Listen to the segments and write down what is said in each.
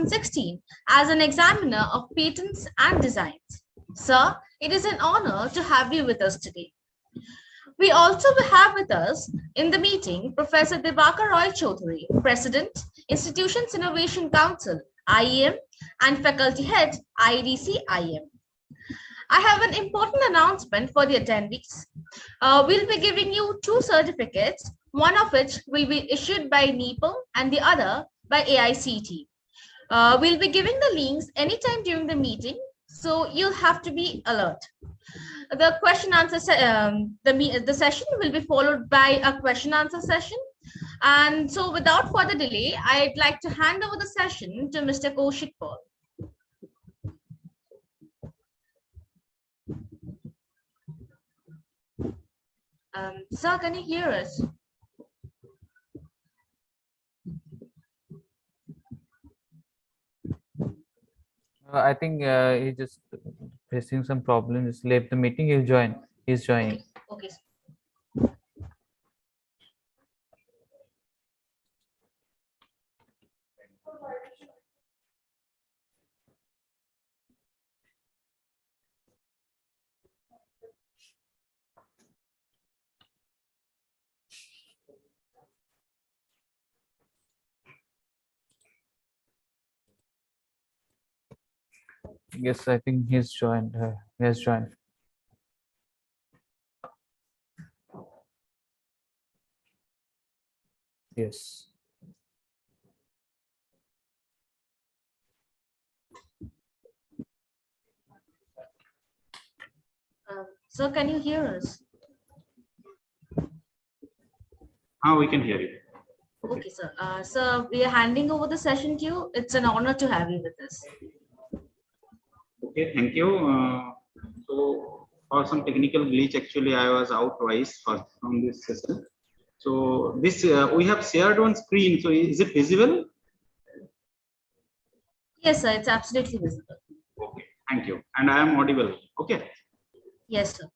2016 as an examiner of patents and designs. Sir, it is an honor to have you with us today. We also have with us in the meeting Professor Dibakar Roy Chaudhary, President, Institutions Innovation Council, IEM, and Faculty Head, IDC IEM. I have an important announcement for the attendees. We'll be giving you 2 certificates, one of which will be issued by NEPL and the other by AICT. We'll be giving the links anytime during the meeting, so you'll have to be alert. The the session will be followed by a question answer session. And so without further delay, I'd like to hand over the session to Mr. Kaushik Paul. Sir, can you hear us? I think he just facing some problems. Just left the meeting. He'll join. He's joining. Okay. Yes, I think he's joined. He has joined. Yes. Sir, can you hear us? We can hear you. Okay, sir. Sir, we are handing over the session to you. It's an honor to have you with us. Okay, thank you. So for some technical glitch, actually I was out twice from this session. So this we have shared on screen. So is it visible? Yes, sir. It's absolutely visible. Okay, thank you. And I am audible. Okay. Yes, sir.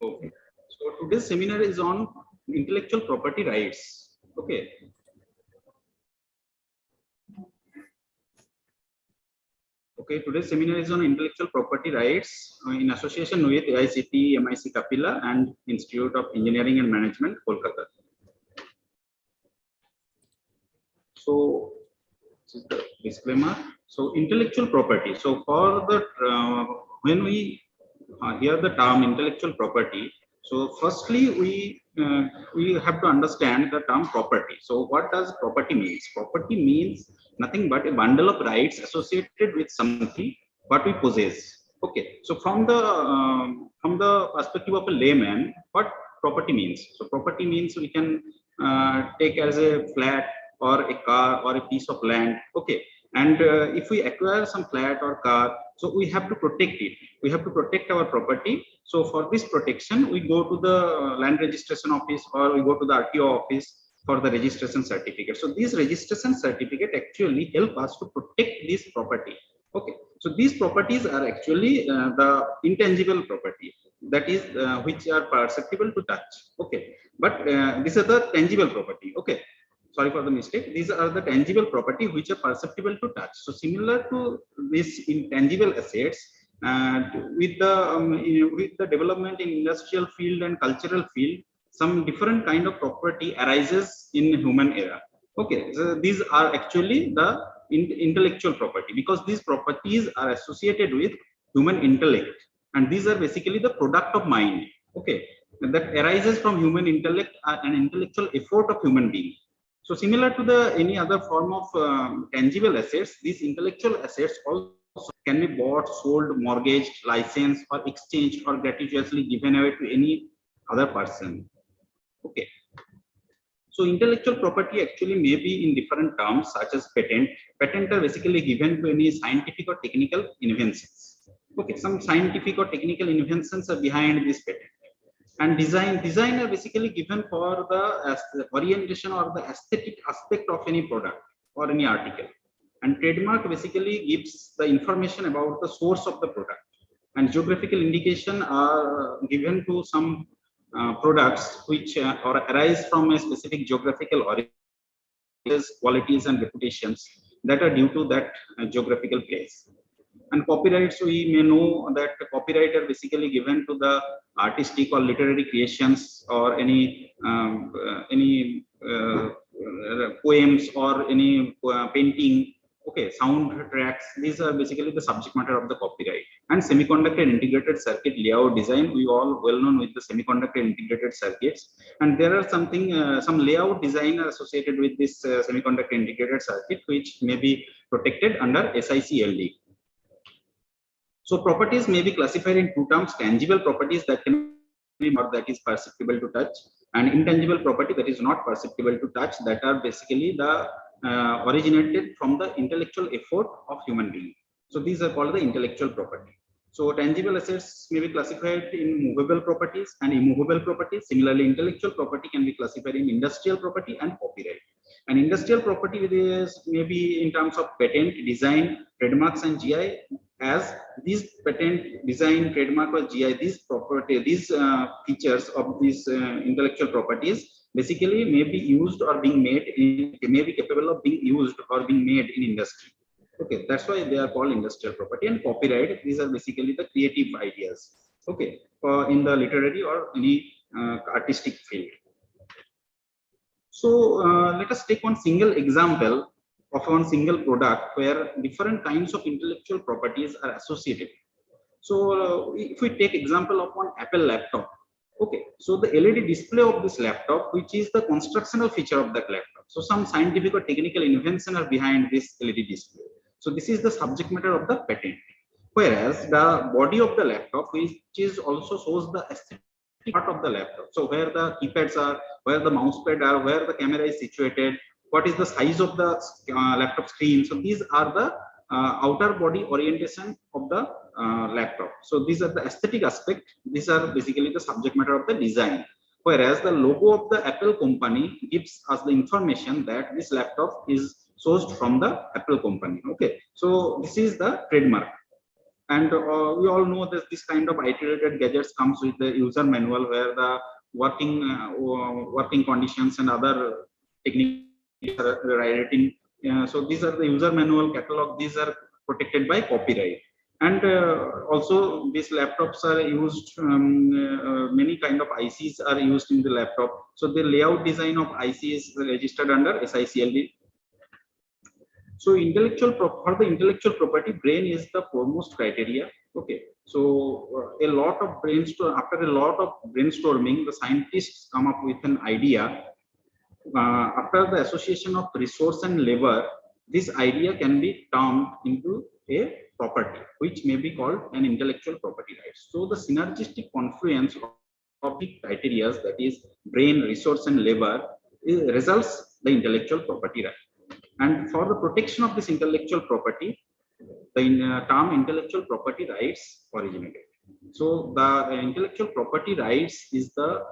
Okay. So today's seminar is on intellectual property rights. Okay. Okay, today's seminar is on intellectual property rights in association with AICT, MIC Kapila, and Institute of Engineering and Management, Kolkata. So, this is the disclaimer. So, intellectual property. So, for the when we hear the term intellectual property, so firstly we have to understand the term property. So, what does property means? Property means nothing but a bundle of rights associated with something what we possess. Okay, so from the perspective of a layman, what property means? So property means we can take as a flat or a car or a piece of land. Okay, and if we acquire some flat or car, so we have to protect it. We have to protect our property. So for this protection, we go to the land registration office or we go to the RTO office for the registration certificate. So these registration certificate actually help us to protect this property. Okay, so these properties are actually the intangible property, that is which are perceptible to touch. Okay, but these are the tangible property. Okay, sorry for the mistake. These are the tangible property which are perceptible to touch. So similar to these intangible assets, with the development in industrial field and cultural field, some different kind of property arises in human era. Okay, so these are actually the intellectual property, because these properties are associated with human intellect, and these are basically the product of mind. Okay, that arises from human intellect and intellectual effort of human being. So similar to the any other form of tangible assets, these intellectual assets also can be bought, sold, mortgaged, licensed, or exchanged, or gratuitously given away to any other person. Okay. So intellectual property actually may be in different terms, such as patent. Patent are basically given to any scientific or technical inventions. Okay, some scientific or technical inventions are behind this patent. And design are basically given for the orientation or the aesthetic aspect of any product or any article. And trademark basically gives the information about the source of the product. And geographical indication are given to some products which or arise from a specific geographical origin, qualities and reputations. that are due to that geographical place. And copyrights, we may know that copyright are basically given to the artistic or literary creations or any poems or any painting, okay, sound tracks. These are basically the subject matter of the copyright. And semiconductor integrated circuit layout design, we all well known with the semiconductor integrated circuits, and there are something some layout design associated with this semiconductor integrated circuit, which may be protected under SICLD. So properties may be classified in two terms: tangible properties that can be or that is perceptible to touch, and intangible property that is not perceptible to touch, that are basically the originated from the intellectual effort of human being. So these are called the intellectual property. So tangible assets may be classified in movable properties and immovable properties. Similarly, intellectual property can be classified in industrial property and copyright. And industrial property is maybe in terms of patent, design, trademarks, and GI. As these patent, design, trademark, or GI, these property, these features of these intellectual properties basically may be used or being made in, may be capable of being used or being made in industry. Okay, that's why they are called industrial property. And copyright, these are basically the creative ideas, okay, in the literary or any artistic field. So let us take one single example of one single product where different kinds of intellectual properties are associated. So if we take example of one Apple laptop, okay, so the LED display of this laptop, which is the constructional feature of that laptop. So some scientific or technical invention are behind this LED display. So this is the subject matter of the patent. Whereas the body of the laptop, which is also shows the aesthetic part of the laptop. So where the keypads are, where the mouse pad are, where the camera is situated, what is the size of the laptop screen. So these are the outer body orientation of the laptop. So these are the aesthetic aspect. These are basically the subject matter of the design. Whereas the logo of the Apple company gives us the information that this laptop is sourced from the Apple company. Okay, so this is the trademark. And we all know that this kind of iterated gadgets comes with the user manual, where the working conditions and other techniques are written. So these are the user manual catalog. These are protected by copyright. And also these laptops are used, many kind of ICs are used in the laptop. So the layout design of IC is registered under SICLD. So for the intellectual property, brain is the foremost criteria. Okay, so after a lot of brainstorming, the scientists come up with an idea. After the association of resource and labor, this idea can be termed into a property, which may be called an intellectual property right. So the synergistic confluence of the criteria, that is brain, resource, and labor, results the intellectual property right. And for the protection of this intellectual property, the term intellectual property rights originated. So the intellectual property rights is a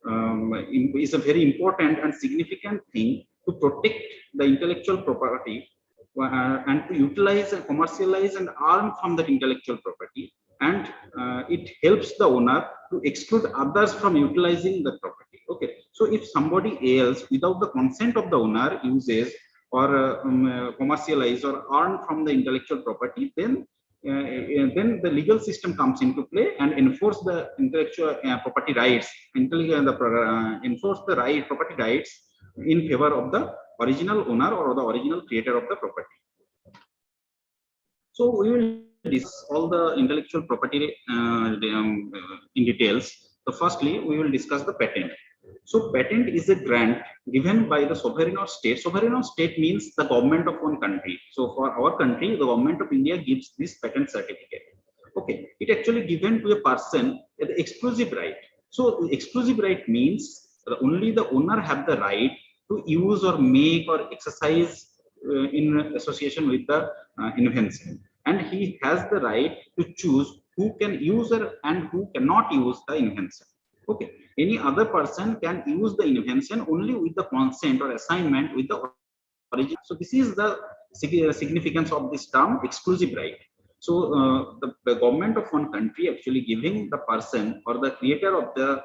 very important and significant thing to protect the intellectual property and to utilize and commercialize and earn from that intellectual property. And it helps the owner to exclude others from utilizing the property. Okay, so if somebody else, without the consent of the owner, uses or commercialize or earn from the intellectual property, then the legal system comes into play and enforce the intellectual property rights, enforce the property rights in favor of the original owner or the original creator of the property. So we will discuss all the intellectual property in details. So firstly, we will discuss the patent. So patent is a grant given by the sovereign or state. Sovereign or state means the government of one country. So for our country, the government of India gives this patent certificate. Okay, it actually given to a person the exclusive right. So exclusive right means that only the owner have the right to use or make or exercise in association with the invention, and he has the right to choose who can use and who cannot use the invention. Okay, any other person can use the invention only with the consent or assignment with the origin. So this is the significance of this term exclusive right. So the government of one country actually giving the person or the creator of the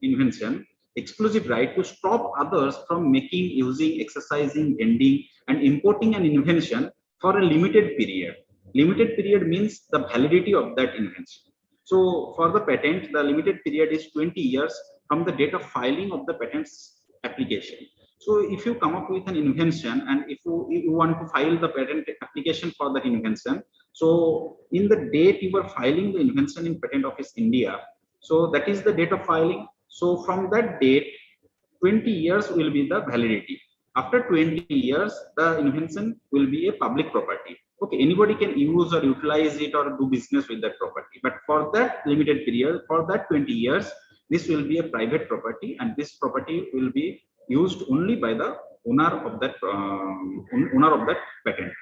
invention exclusive right to stop others from making, using, exercising, vending, and importing an invention for a limited period. Limited period means the validity of that invention. So for the patent, the limited period is 20 years from the date of filing of the patent's application. So if you come up with an invention and if you want to file the patent application for that invention, so in the date you are filing the invention in Patent Office India, so that is the date of filing. So from that date, 20 years will be the validity. After 20 years, the invention will be a public property. Okay, anybody can use or utilize it or do business with that property. But for that limited period, for that 20 years, this will be a private property, and this property will be used only by the owner of that patent.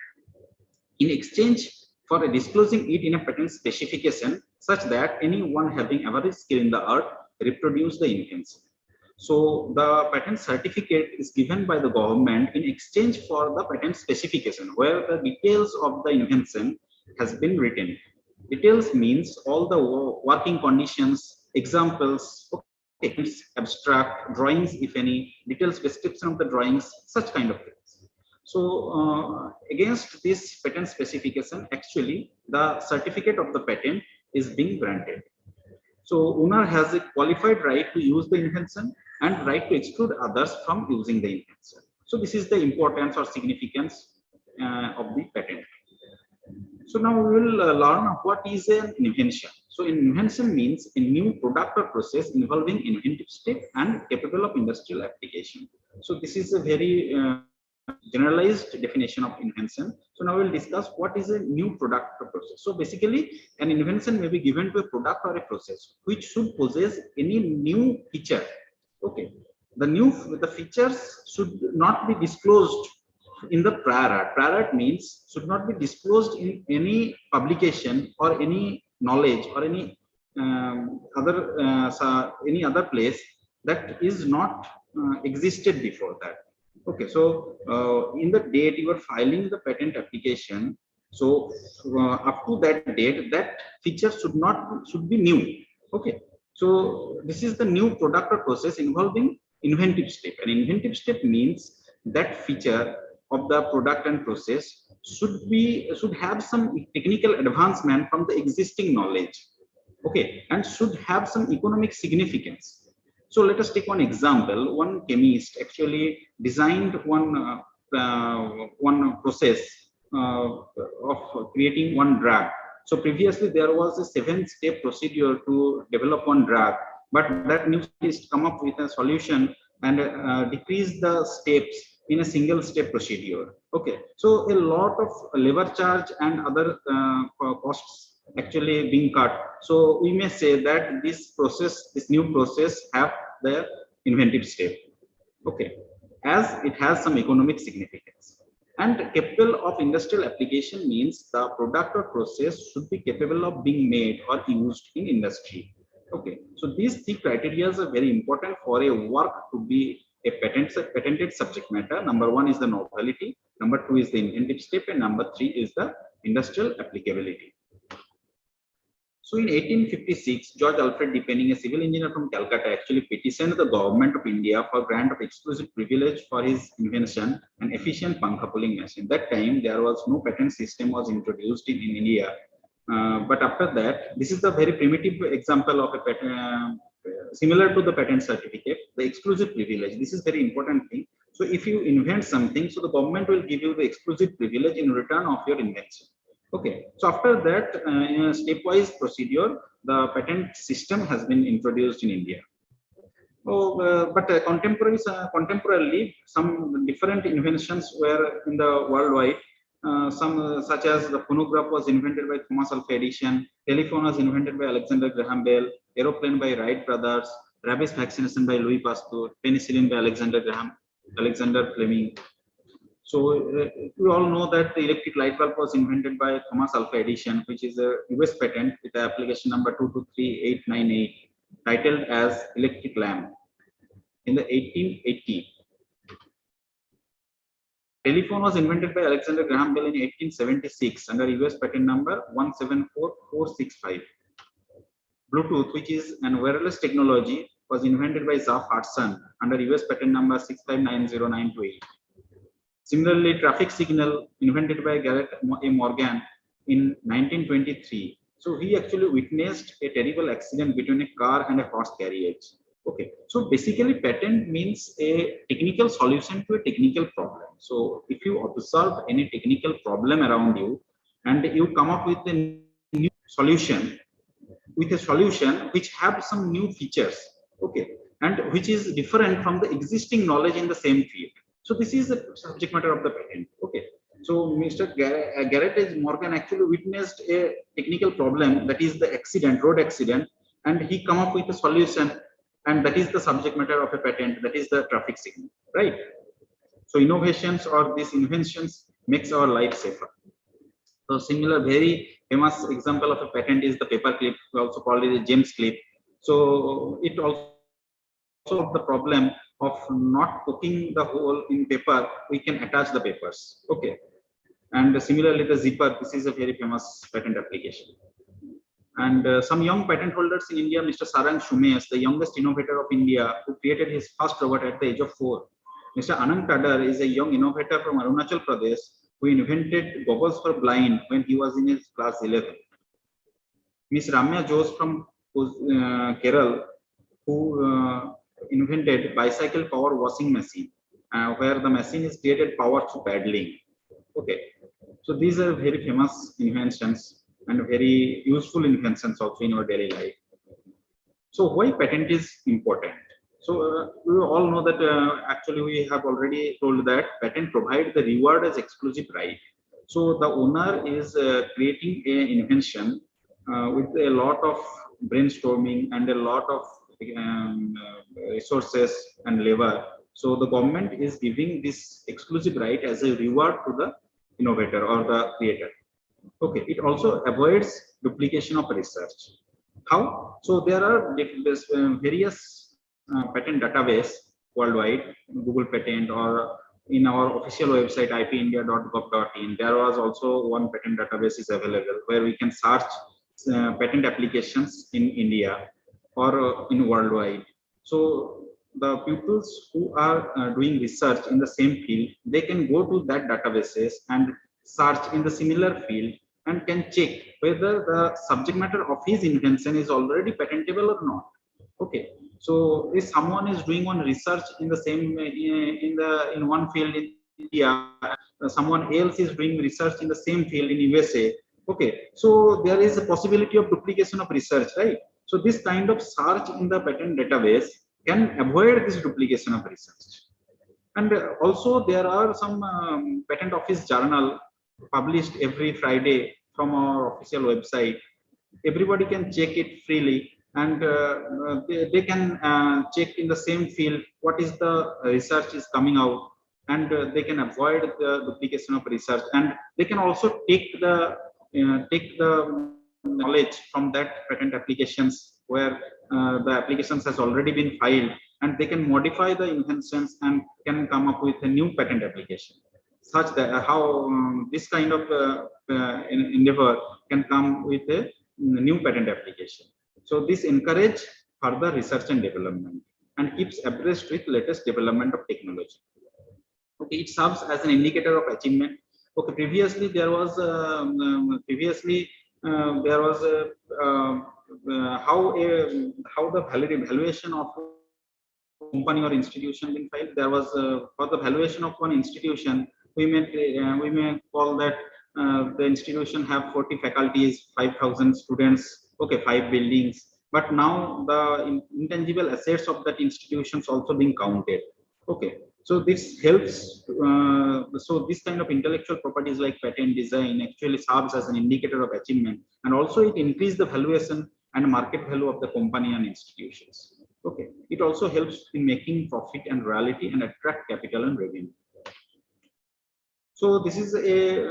In exchange for disclosing it in a patent specification, such that anyone having average skill in the art reproduce the invention. So the patent certificate is given by the government in exchange for the patent specification, where the details of the invention has been written. Details means all the working conditions, examples, abstract drawings, if any, details description of the drawings, such kind of things. So against this patent specification, actually the certificate of the patent is being granted. So owner has a qualified right to use the invention and right to exclude others from using the invention. So this is the importance or significance of the patent. So now we will learn what is an invention. So invention means a new product or process involving inventive step and capable of industrial application. So this is a very generalized definition of invention. So now we'll discuss what is a new product or process. So basically, an invention may be given to a product or a process which should possess any new feature. Okay, the features should not be disclosed in the prior art. Prior art means should not be disclosed in any publication or any knowledge or any other place that is not existed before that. Okay, so in the date you are filing the patent application, so up to that date, that feature should be new. Okay, so this is the new product or process involving inventive step. An inventive step means that feature of the product and process should have some technical advancement from the existing knowledge. Okay, and should have some economic significance. So let us take one example. One chemist actually designed one process of creating one drug. So previously there was a 7-step procedure to develop one drug, but that new scientist come up with a solution and decrease the steps in a single step procedure. Okay, so a lot of labor charge and other costs actually being cut. So we may say that this new process have the inventive step. Okay, as it has some economic significance. And capable of industrial application means the product or process should be capable of being made or used in industry. Okay, so these 3 criteria are very important for a work to be a patented subject matter. Number 1 is the novelty, number 2 is the inventive step, and number 3 is the industrial applicability. So in 1856, George Alfred Depenning, a civil engineer from Calcutta, actually petitioned the government of India for grant of exclusive privilege for his invention, an efficient pankha pulling machine. That time, there was no patent system was introduced in India. But after that, this is the very primitive example of a patent, similar to the patent certificate, the exclusive privilege. This is very important thing. So if you invent something, so the government will give you the exclusive privilege in return of your invention. Okay, so after that, in a stepwise procedure, the patent system has been introduced in India. But contemporarily, some different inventions were in the worldwide. Some such as the phonograph was invented by Thomas Alva Edison, telephone was invented by Alexander Graham Bell, aeroplane by Wright brothers, rabies vaccination by Louis Pasteur, penicillin by Alexander Fleming. So we all know that the electric light bulb was invented by Thomas Alva Edison, which is a US patent with the application number 223898, titled as electric lamp in the 1880. Telephone was invented by Alexander Graham Bell in 1876 under US patent number 174465. Bluetooth, which is an wireless technology, was invented by Zaf Hudson under US patent number 6590928. Similarly, traffic signal invented by Garrett A. Morgan in 1923. So he actually witnessed a terrible accident between a car and a horse carriage. Okay, so basically patent means a technical solution to a technical problem. So if you observe any technical problem around you and you come up with a new solution, which have some new features, okay, and which is different from the existing knowledge in the same field. So this is the subject matter of the patent. Okay, so Mr. Garrett H. Morgan actually witnessed a technical problem, that is the accident, road accident, and he come up with a solution, and that is the subject matter of a patent, that is the traffic signal, right? So innovations or these inventions makes our life safer. So similar very famous example of a patent is the paper clip, we also call it a James clip. So it also the problem of not poking the hole in paper, we can attach the papers. Okay, and similarly the zipper, this is a very famous patent application. And some young patent holders in India, Mr. Sarang Shumes, the youngest innovator of India, who created his first robot at the age of 4. Mr. Anand Tadar is a young innovator from Arunachal Pradesh who invented goggles for blind when he was in his class 11. Ms. Ramya Jose from Kerala, who invented bicycle power washing machine, where the machine is created power through paddling. Okay, so these are very famous inventions and very useful inventions also in our daily life. So why patent is important? So we all know that actually we have already told that patent provide the reward as exclusive right. So the owner is creating an invention with a lot of brainstorming and a lot of resources and labor. So the government is giving this exclusive right as a reward to the innovator or the creator. Okay, it also avoids duplication of research. How? So there are various patent database worldwide, Google Patent, or in our official website ipindia.gov.in. There was also one patent database is available where we can search patent applications in India or in worldwide. So the pupils who are doing research in the same field, they can go to that databases and search in the similar field and can check whether the subject matter of his invention is already patentable or not. Okay, so if someone is doing one research in the same in one field in India, someone else is doing research in the same field in USA. Okay, so there is a possibility of duplication of research, right? So this kind of search in the patent database can avoid this duplication of research. And also there are some patent office journal published every Friday from our official website. Everybody can check it freely, and they can check in the same field what is the research is coming out, and they can avoid the duplication of research, and they can also take the knowledge from that patent applications where the applications has already been filed, and they can modify the inventions and can come up with a new patent application, such that how this kind of endeavor can come with a new patent application. So this encourage further research and development and keeps abreast with latest development of technology. Okay, it serves as an indicator of achievement. Okay, previously there was how the valuation of company or institution been filed. There was for the valuation of one institution, we may call that the institution have 40 faculties, 5,000 students, okay, 5 buildings. But now the intangible assets of that institutions also being counted. Okay, so this helps. So this kind of intellectual properties like patent design actually serves as an indicator of achievement, and also it increases the valuation and market value of the company and institutions. Okay, it also helps in making profit and royalty and attract capital and revenue. So this is a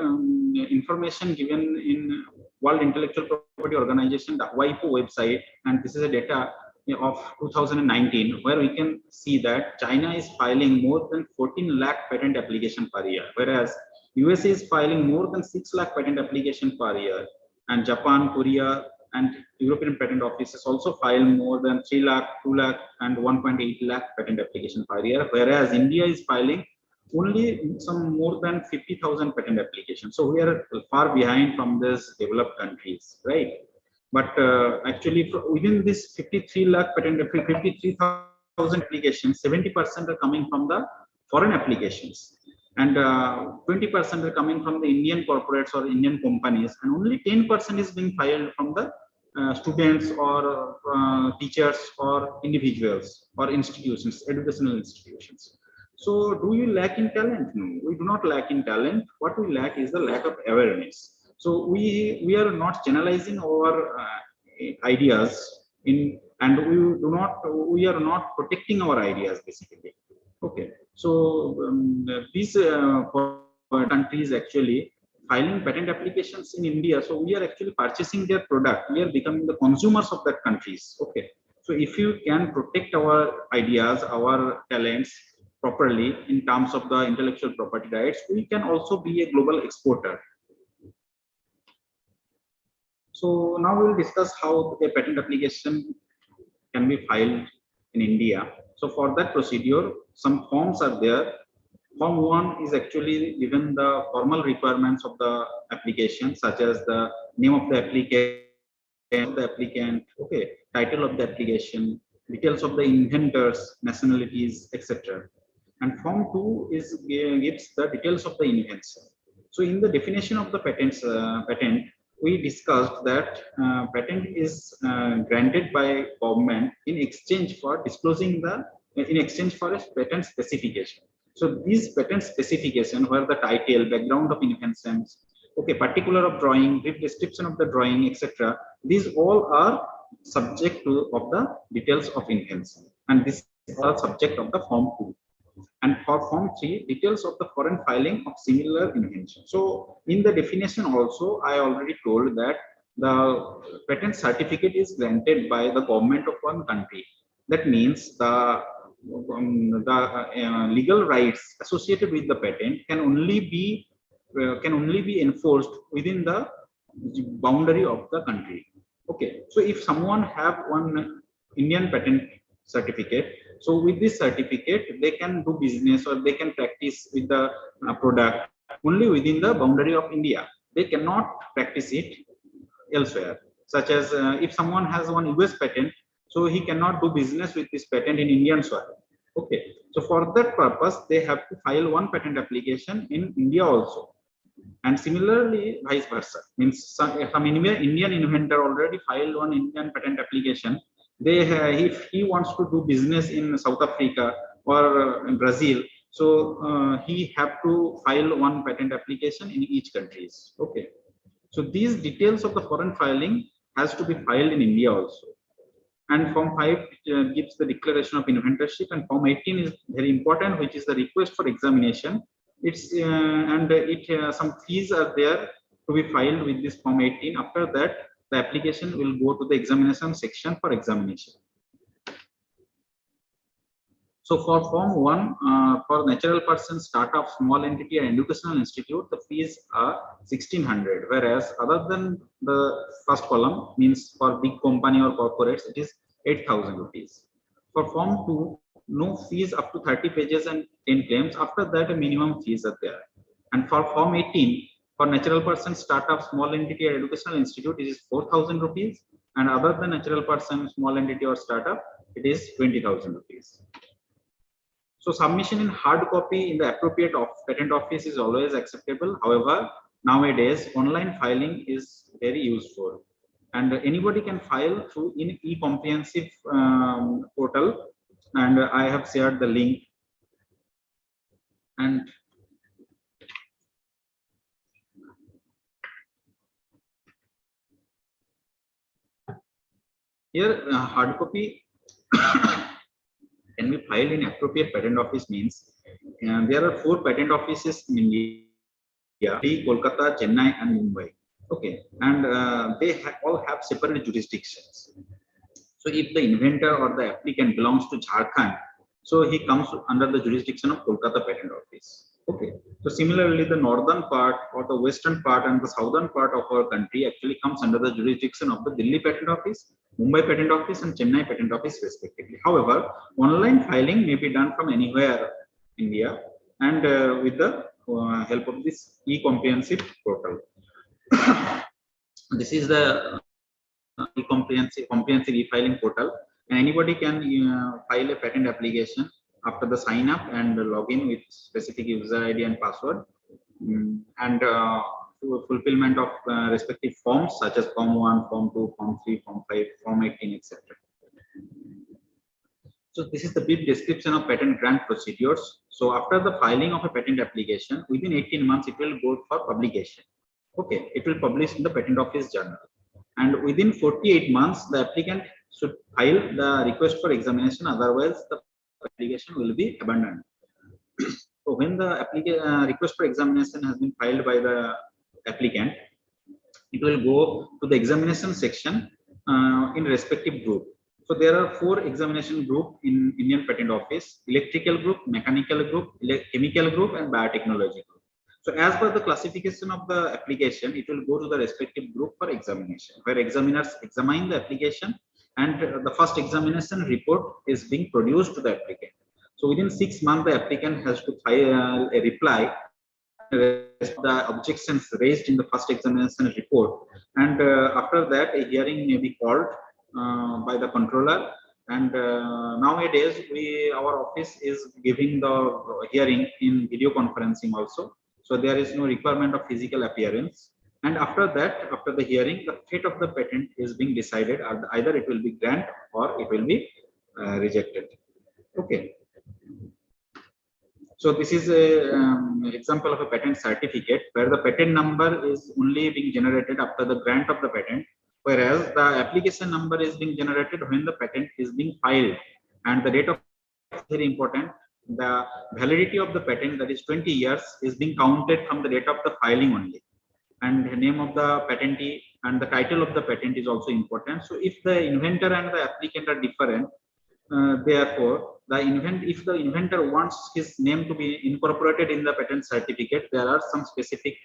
information given in World Intellectual Property Organization, the WIPO website, and this is a data of 2019, where we can see that China is filing more than 14 lakh patent application per year, whereas USA is filing more than 6 lakh patent application per year, and Japan, Korea, and European Patent Offices also file more than 3 lakh, 2 lakh, and 1.8 lakh patent application per year, whereas India is filing only some more than 50,000 patent applications. So we are far behind from these developed countries, right? But actually, within this 53 lakh patent, 53,000 applications, 70% are coming from the foreign applications, and 20% are coming from the Indian corporates or Indian companies, and only 10% is being filed from the students or teachers or individuals or institutions, educational institutions. So do you lack in talent? No, we do not lack in talent. What we lack is the lack of awareness. So we are not channelizing our ideas in, and we are not protecting our ideas basically. Okay, so these countries actually filing patent applications in India. So we are actually purchasing their product. We are becoming the consumers of that countries. Okay, so if you can protect our ideas, our talents properly in terms of the intellectual property rights, we can also be a global exporter. So now we will discuss how a patent application can be filed in India. So for that procedure, some forms are there. Form 1 is actually given the formal requirements of the application, such as the name of the applicant, okay, title of the application, details of the inventors, nationalities, etc. And Form 2 gives the details of the invention. So in the definition of the patent, we discussed that patent is granted by government in exchange for disclosing in exchange for a patent specification. So these patent specification, where the title, background of inventions, okay, particular of drawing, brief description of the drawing, etc. These all are subject of the details of invention, and this is all subject of the Form 2. And for Form 3, details of the foreign filing of similar invention. So in the definition also, I already told that the patent certificate is granted by the government of one country. That means the legal rights associated with the patent can only be enforced within the boundary of the country. Okay, so if someone have one Indian patent certificate, so with this certificate they can do business or they can practice with the product only within the boundary of India. They cannot practice it elsewhere. Such as if someone has one US patent, so he cannot do business with this patent in Indian soil. Okay, so for that purpose they have to file one patent application in India also. And similarly, vice versa. Means some Indian inventor already filed one Indian patent application. If he wants to do business in South Africa or Brazil, so he have to file one patent application in each countries. Okay, so these details of the foreign filing has to be filed in India also. And Form 5 gives the declaration of inventorship, and Form 18 is very important, which is the request for examination. It's some fees are there to be filed with this Form 18. After that, the application will go to the examination section for examination. So for Form 1, for natural person, startup, small entity, and educational institute, the fees are 1,600. Whereas other than the first column, means for big company or corporates, it is 8,000 rupees. For Form 2, no fees up to 30 pages and 10 claims. After that, a minimum fees are there. And for Form 18, for natural person, startup, small entity, or educational institute, it is 4,000 rupees. And other than natural person, small entity, or startup, it is 20,000 rupees. So submission in hard copy in the appropriate patent office is always acceptable. However, nowadays online filing is very useful, and anybody can file through in e-comprehensive portal, and I have shared the link. And here hard copy can be filed in appropriate patent office means there are 4 patent offices in India: Delhi, Kolkata, Chennai, and Mumbai. Okay, and they all have separate jurisdictions. So if the inventor or the applicant belongs to Jharkhand, so he comes under the jurisdiction of Kolkata Patent Office. Okay. So similarly, the northern part or the western part and the southern part of our country actually comes under the jurisdiction of the Delhi Patent Office, Mumbai Patent Office, and Chennai Patent Office respectively. However, online filing may be done from anywhere in India and with the help of this e-comprehensive portal. This is the comprehensive e-filing portal, and anybody can file a patent application after the sign up and login with specific user ID and password, and fulfillment of respective forms such as form 1, form 2, form 3, form 5, form 18, etc. So this is the brief description of patent grant procedures. So after the filing of a patent application, within 18 months it will go for publication. Okay, it will publish in the Patent Office Journal, and within 48 months the applicant should file the request for examination, otherwise the application will be abandoned. So when the request for examination has been filed by the applicant, it will go to the examination section in respective group. So there are 4 examination group in Indian Patent Office: electrical group, mechanical group, chemical group, and biotechnology group. So as per the classification of the application, it will go to the respective group for examination, where examiners examine the application, and the first examination report is being produced to the applicant. So within 6 months, the applicant has to file a reply the objections raised in the first examination report, and after that a hearing may be called by the controller. And nowadays our office is giving the hearing in video conferencing also, so there is no requirement of physical appearance. And after that, after the hearing, the fate of the patent is being decided, either it will be granted or it will be rejected. Okay. So this is a example of a patent certificate where the patent number is only being generated after the grant of the patent, whereas the application number is being generated when the patent is being filed. And the date of very important. The validity of the patent, that is 20 years, is being counted from the date of the filing only. And the name of the patentee and the title of the patent is also important. So if the inventor and the applicant are different, therefore if the inventor wants his name to be incorporated in the patent certificate, there are some specific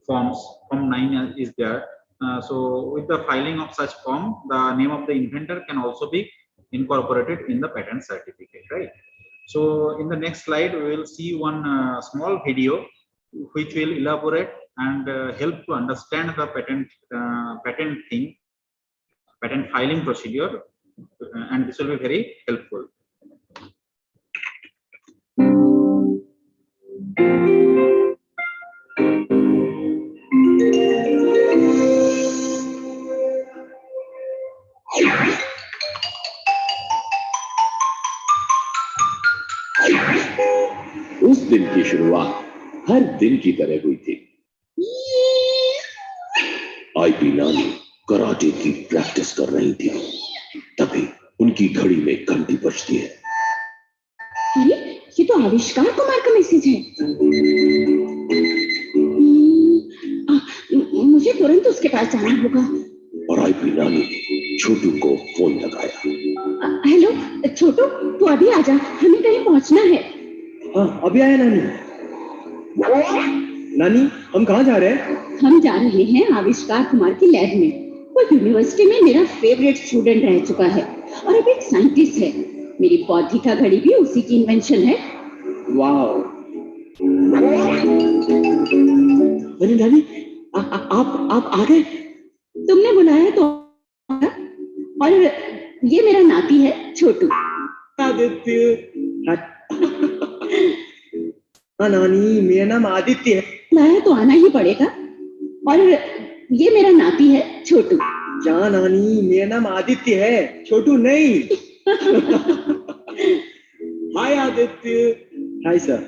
forms. Form 9 is there. So with the filing of such form, the name of the inventor can also be incorporated in the patent certificate, right? So in the next slide, we will see one small video which will elaborate and help to understand the patent filing procedure, and this will be very helpful. उस दिन की शुरुआत हर दिन की तरह हुई थी। IP नानी कराटे की प्रैक्टिस कर रही थी, तभी उनकी घड़ी में घंटी बजती है। अरे, ये तो आविष्कार कुमार का मैसेज है। मुझे तुरंत उसके पास जाना होगा। और आईपी नानी ने छोटू को फोन लगाया। हेलो छोटू, तू अभी आ जा, हमें कहीं पहुंचना है। हाँ, अभी आया नानी। नानी, हम कहाँ जा रहे हैं? हम जा रहे हैं आविष्कार कुमार की लैब में। वो यूनिवर्सिटी में मेरा फेवरेट स्टूडेंट रह चुका है और अब एक साइंटिस्ट है। मेरी बौद्धिका घड़ी भी उसी की इन्वेंशन है। वाओ। अरे नानी, आप आ गए? तुमने बुलाया तो। और ये मेरा नाती है छोटू। आदित्य। हाँ नानी, मेरा नाम आदित्य है। लाया तो आना ही पड़ेगा। और ये मेरा नाती है छोटू। क्या नानी, मेरा नाम आदित्य है, छोटू नहीं। हाय आदित्य। Hi sir.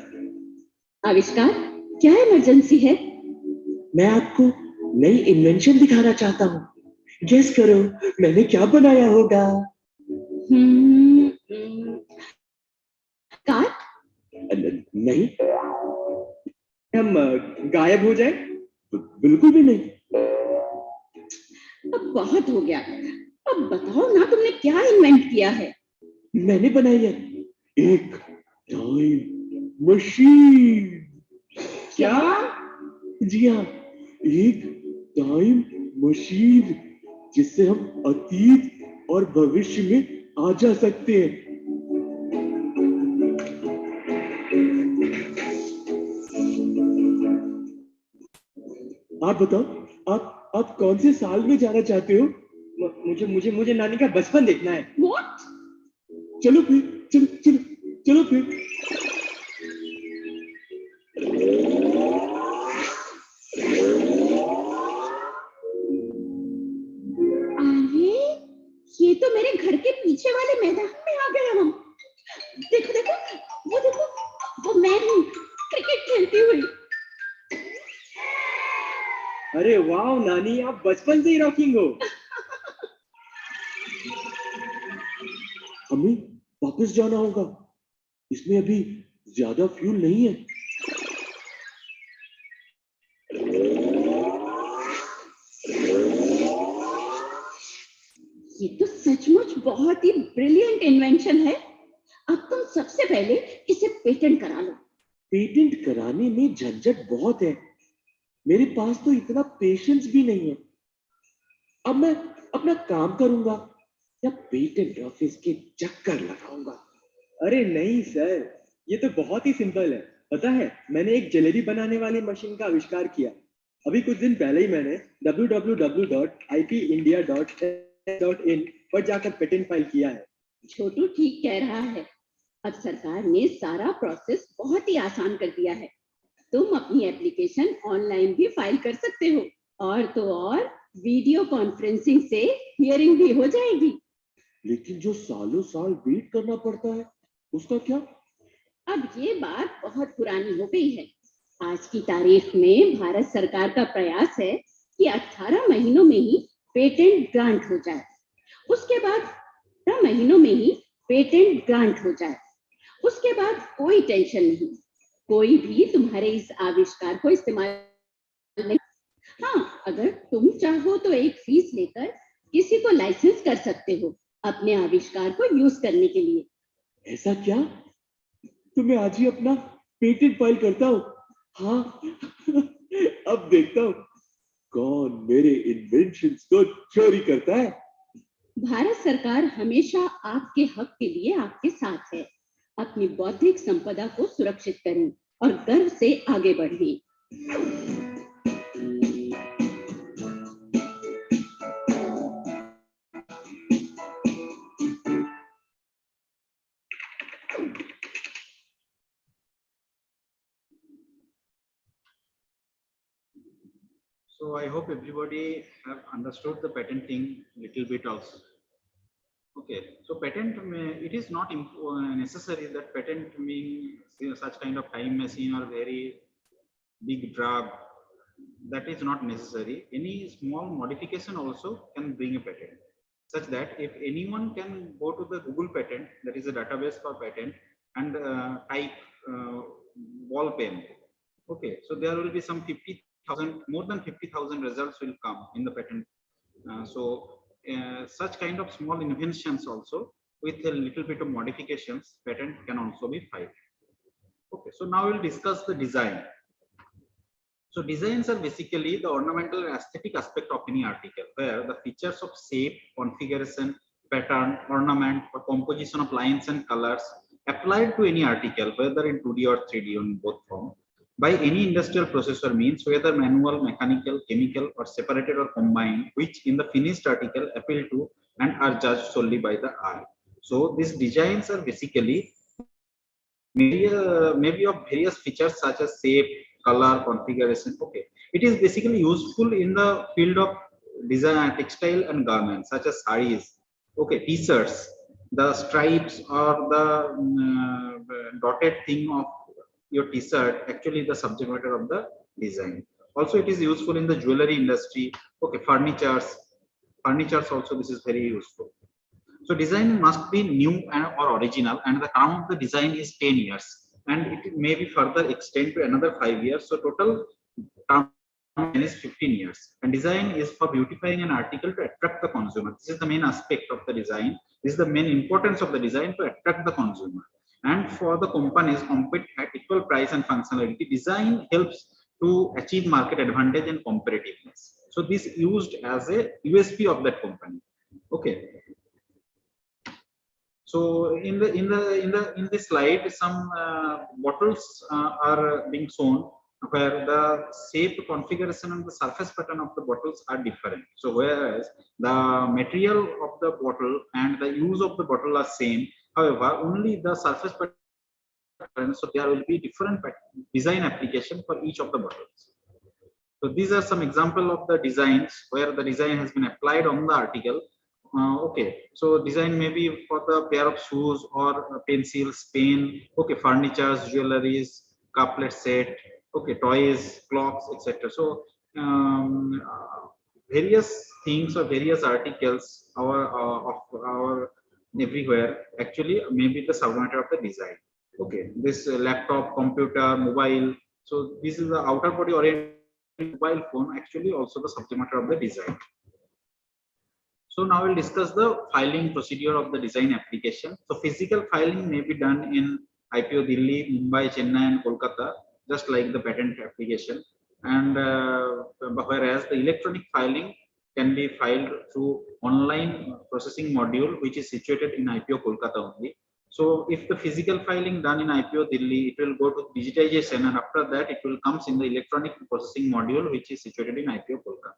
आविष्कार, क्या इमरजेंसी है? मैं आपको नई इन्वेंशन दिखाना चाहता हूँ। गेस करो मैंने क्या बनाया होगा? कार? नहीं। हम गायब हो जाए? बिल्कुल भी नहीं। अब बहुत हो गया। अब बताओ ना, तुमने क्या इन्वेंट किया है? मैंने बनाई है एक टाइम मशीन। क्या? जी हाँ, एक टाइम मशीन जिससे हम अतीत और भविष्य में आ जा सकते हैं। आप बताओ, आप कौन से साल में जाना चाहते हो? मुझे नानी का बचपन देखना है। What? चलो फिर, चलो फिर। अरे, ये तो मेरे घर के पीछे वाले मैदान में आ गए हम। देखो देखो, वो मैं हूँ, क्रिकेट खेलती हुई। अरे वाह नानी, आप बचपन से ही रॉकिंग हो। हमें वापस जाना होगा, इसमें अभी ज्यादा फ्यूल नहीं है। ये तो सचमुच बहुत ही ब्रिलियंट इन्वेंशन है। अब तुम सबसे पहले इसे पेटेंट करा लो। पेटेंट कराने में झंझट बहुत है, मेरे पास तो इतना पेशेंस भी नहीं है। अब मैं अपना काम करूंगा या पेटेंट ऑफिस के चक्कर लगाऊंगा? अरे नहीं सर, ये तो बहुत ही सिंपल है। पता है, मैंने एक जलेबी बनाने वाली मशीन का आविष्कार किया। अभी कुछ दिन पहले ही मैंने www.ipindia.in पर जाकर पेटेंट फाइल किया है। छोटू ठीक कह रहा है। अब सरकार ने सारा प्रोसेस बहुत ही आसान कर दिया है। तुम अपनी एप्लीकेशन ऑनलाइन भी फाइल कर सकते हो, और तो और वीडियो कॉन्फ्रेंसिंग से हियरिंग भी हो जाएगी। लेकिन जो सालों साल वेट करना पड़ता है, उसका क्या? अब ये बात बहुत पुरानी हो गई है। आज की तारीख में भारत सरकार का प्रयास है कि 18 महीनों में ही पेटेंट ग्रांट हो जाए। उसके बाद 18 महीनों में ही पेटेंट ग्रांट हो जाए। उसके बाद कोई टेंशन नहीं, कोई भी तुम्हारे इस आविष्कार को इस्तेमाल नहीं। हाँ, अगर तुम चाहो तो एक फीस लेकर किसी को लाइसेंस कर सकते हो अपने आविष्कार को यूज करने के लिए। ऐसा क्या? तो मैं आज ही अपना पेटेंट फाइल करता हूँ। हाँ, अब देखता हूँ कौन मेरे इन्वेंशंस को चोरी करता है। भारत सरकार हमेशा आपके हक के लिए आपके साथ है। अपनी बौद्धिक संपदा को सुरक्षित करें और गर्व से आगे बढ़ें। So I hope everybody have understood the patent thing little bit also. Okay, so patent, it is not necessary that patent means such kind of time machine or very big drug. That is not necessary. Any small modification also can bring a patent. Such that if anyone can go to the Google patent, that is a database for patent, and type ball pen. Okay, so there will be some 50,000, more than 50,000 results will come in the patent. Such kind of small inventions also with a little bit of modifications, patent can also be filed. Okay, so now we'll discuss the design. So designs are basically the ornamental and aesthetic aspect of any article, where the features of shape, configuration, pattern, ornament, or composition of lines and colors applied to any article, whether in 2D or 3D on both form, by any industrial processor means whether manual, mechanical, chemical, or separated or combined, which in the finished article appeal to and are judged solely by the eye. So these designs are basically maybe of various features such as shape, color, configuration. Okay, it is basically useful in the field of design, textile and garments such as sarees, okay, t-shirts, the stripes or the dotted thing of your t-shirt, actually the subject matter of the design. Also it is useful in the jewelry industry, okay, furnitures also, this is very useful. So design must be new or original, and the term of the design is 10 years, and it may be further extend to another 5 years. So total term is 15 years. And design is for beautifying an article to attract the consumer. This is the main aspect of the design. This is the main importance of the design, to attract the consumer. and for the companies compete at equal price and functionality. Design helps to achieve market advantage and competitiveness. So this used as a USP of that company. Okay. So in this slide, some bottles are being shown where the shape, configuration, and the surface pattern of the bottles are different. So whereas the material of the bottle and the use of the bottle are same, however, only the surface pattern. So there will be different design application for each of the bottles. So these are some example of the designs where the design has been applied on the article. Okay, so design may be for the pair of shoes or pencils, pen, okay, furnitures, jewelries, couplet set, okay, toys, clocks, etc. So various things or various articles of our everywhere actually may be the submatter of the design. Okay, this laptop, computer, mobile. So this is the outer body oriented mobile phone, actually also the subject matter of the design. So now we'll discuss the filing procedure of the design application. So physical filing may be done in IPO Delhi, Mumbai, Chennai, and Kolkata, just like the patent application. And whereas the electronic filing can be filed through online processing module, which is situated in IPO Kolkata only. So if the physical filing done in IPO Delhi, it will go to digitization, and after that it will comes in the electronic processing module, which is situated in IPO Kolkata.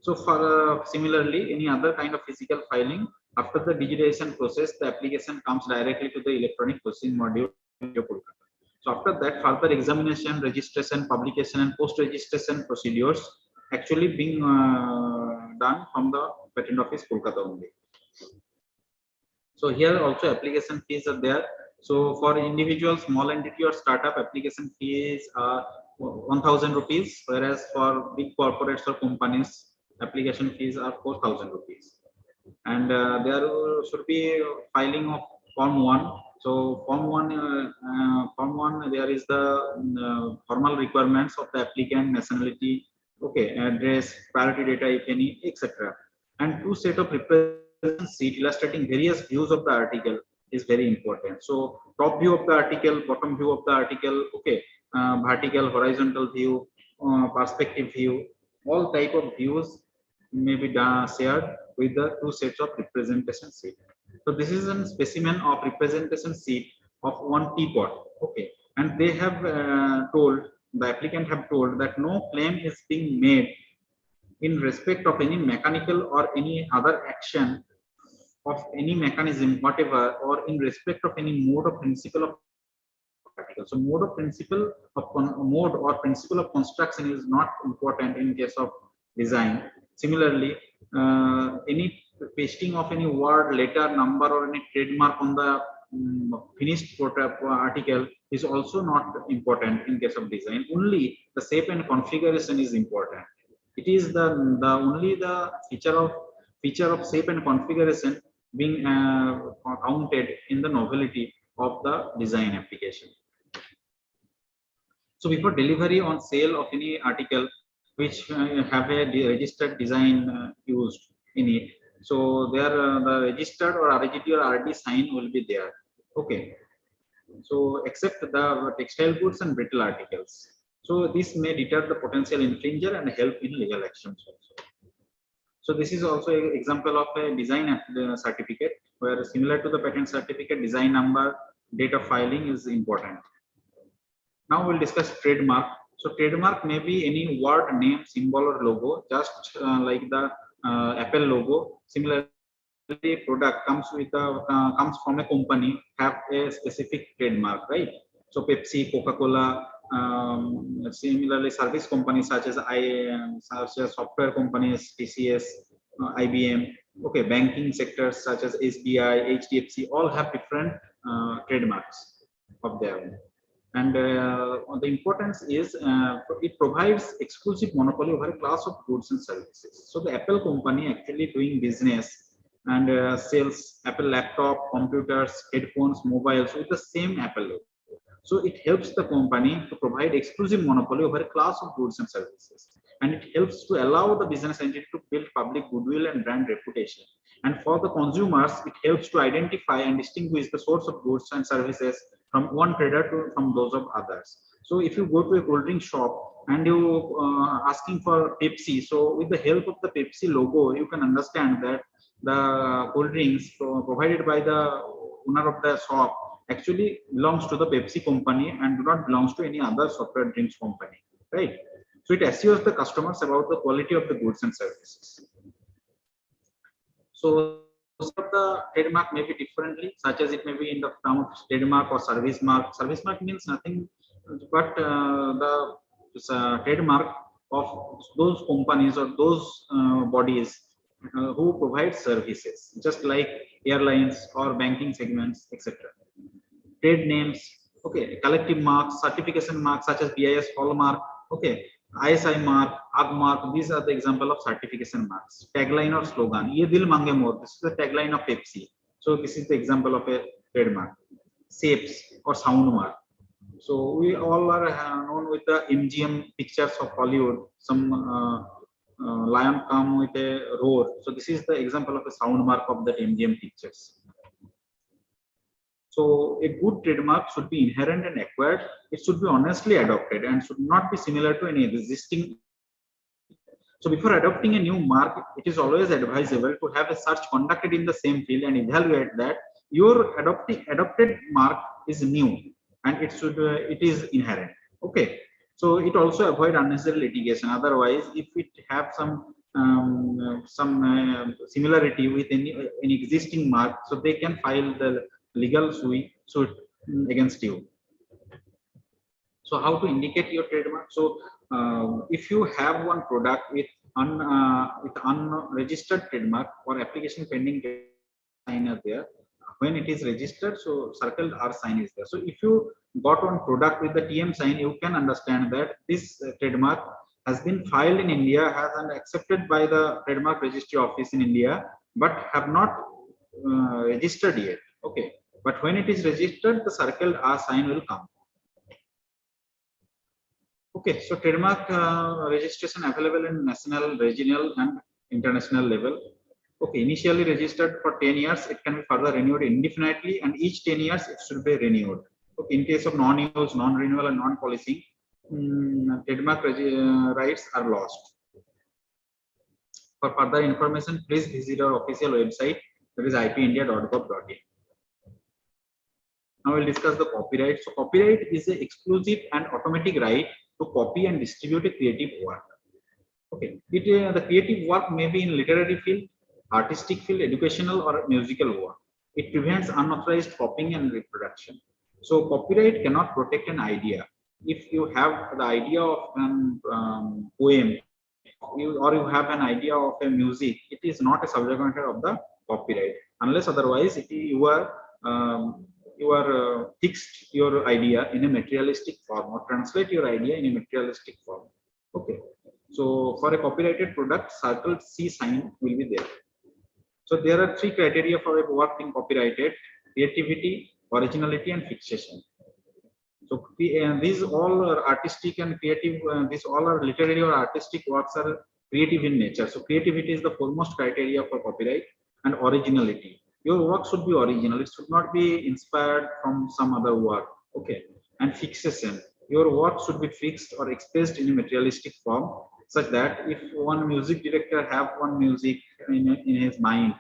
So for similarly, any other kind of physical filing, after the digitization process, the application comes directly to the electronic processing module in IPO Kolkata. So after that, further examination, registration, publication, and post-registration procedures actually being done from the Patent Office Kolkata only. So here also application fees are there. So for individual, small entity or startup, application fees are 1,000 rupees, whereas for big corporates or companies, application fees are 4,000 rupees. And there should be filing of Form 1. So Form 1, there is the formal requirements of the applicant, nationality, okay, address, priority data, if any, etc. And 2 set of representation sheet illustrating various views of the article is very important. So top view of the article, bottom view of the article, okay, vertical, horizontal view, perspective view, all type of views may be shared with the 2 sets of representation sheet. So this is a specimen of representation sheet of one teapot, okay, and they have the applicant have told that no claim is being made in respect of any mechanical or any other action of any mechanism, whatever, or in respect of any mode or principle of article. So mode or principle of construction is not important in case of design. Similarly, any pasting of any word, letter, number, or any trademark on the finished article is also not important in case of design. Only the shape and configuration is important. It is the only the feature of shape and configuration being counted in the novelty of the design application. So before delivery on sale of any article which have a registered design used in it, so there the registered or RGT or RD sign will be there. Okay. So except the textile goods and brittle articles. So this may deter the potential infringer and help in legal actions also. So this is also an example of a design certificate where similar to the patent certificate, design number, date of filing is important. Now we'll discuss trademark. So trademark may be any word, name, symbol, or logo, just like the Apple logo. Similarly, product comes with comes from a company have a specific trademark, right? So Pepsi, Coca-Cola. Similarly, service companies such as software companies, TCS, IBM, okay, banking sectors such as SBI, HDFC, all have different trademarks of their own. And the importance is it provides exclusive monopoly over a class of goods and services. So the Apple company actually doing business and sells Apple laptop, computers, headphones, mobiles with the same Apple logo. So it helps the company to provide exclusive monopoly over a class of goods and services. and it helps to allow the business entity to build public goodwill and brand reputation. And for the consumers, it helps to identify and distinguish the source of goods and services from one trader from those of others. So if you go to a cold drink shop and you asking for Pepsi, so with the help of the Pepsi logo, you can understand that the cold drinks provided by the owner of the shop actually belongs to the Pepsi company and do not belongs to any other software drinks company, right? So it assures the customers about the quality of the goods and services. So the trademark may be differently, such as it may be in the form of trademark or service mark. Service mark means nothing but the trademark of those companies or those bodies who provide services, just like airlines or banking segments, etc. Trade names, okay, collective marks, certification marks such as BIS, hallmark, okay, ISI mark, AG mark, these are the example of certification marks. Tagline or slogan, Ye Dil Mange More, this is the tagline of Pepsi. So this is the example of a trademark. Shapes or sound mark. So we all are known with the MGM pictures of Hollywood, some lion come with a roar. So this is the example of a sound mark of that MGM pictures. So a good trademark should be inherent and acquired. It should be honestly adopted and should not be similar to any existing. So before adopting a new mark, it is always advisable to have a search conducted in the same field and evaluate that your adopted mark is new and it is inherent. Okay. So it also avoid unnecessary litigation. Otherwise, if it have some similarity with any existing mark, so they can file the legal suit against you. So how to indicate your trademark? So if you have one product with unregistered trademark or application pending sign are there, when it is registered, so circled R sign is there. So if you got one product with the TM sign, you can understand that this trademark has been filed in India, has been accepted by the trademark registry office in India, but have not registered yet. Okay, but when it is registered, the circled R sign will come. Okay, so trademark registration available in national, regional, and international level. Okay, initially registered for 10 years, it can be further renewed indefinitely, and each 10 years it should be renewed. Okay, in case of non-use, non-renewal, and non-policing, trademark rights are lost. For further information, please visit our official website, that is ipindia.gov.in. Now we'll discuss the copyright. So copyright is an exclusive and automatic right to copy and distribute a creative work. Okay, the creative work may be in literary field, artistic field, educational, or musical work. It prevents unauthorized copying and reproduction. So copyright cannot protect an idea. If you have the idea of an poem, or you have an idea of a music, it is not a subject matter of the copyright, unless otherwise you are fixed your idea in a materialistic form or translate your idea in a materialistic form. Okay, so for a copyrighted product, circled C sign will be there. So there are three criteria for a work being copyrighted: creativity, originality, and fixation. So these all are artistic and creative, these all are literary or artistic works are creative in nature. So creativity is the foremost criteria for copyright, and originality. Your work should be original. It should not be inspired from some other work. Okay. And fixation. Your work should be fixed or expressed in a materialistic form, such that if one music director have one music in his mind,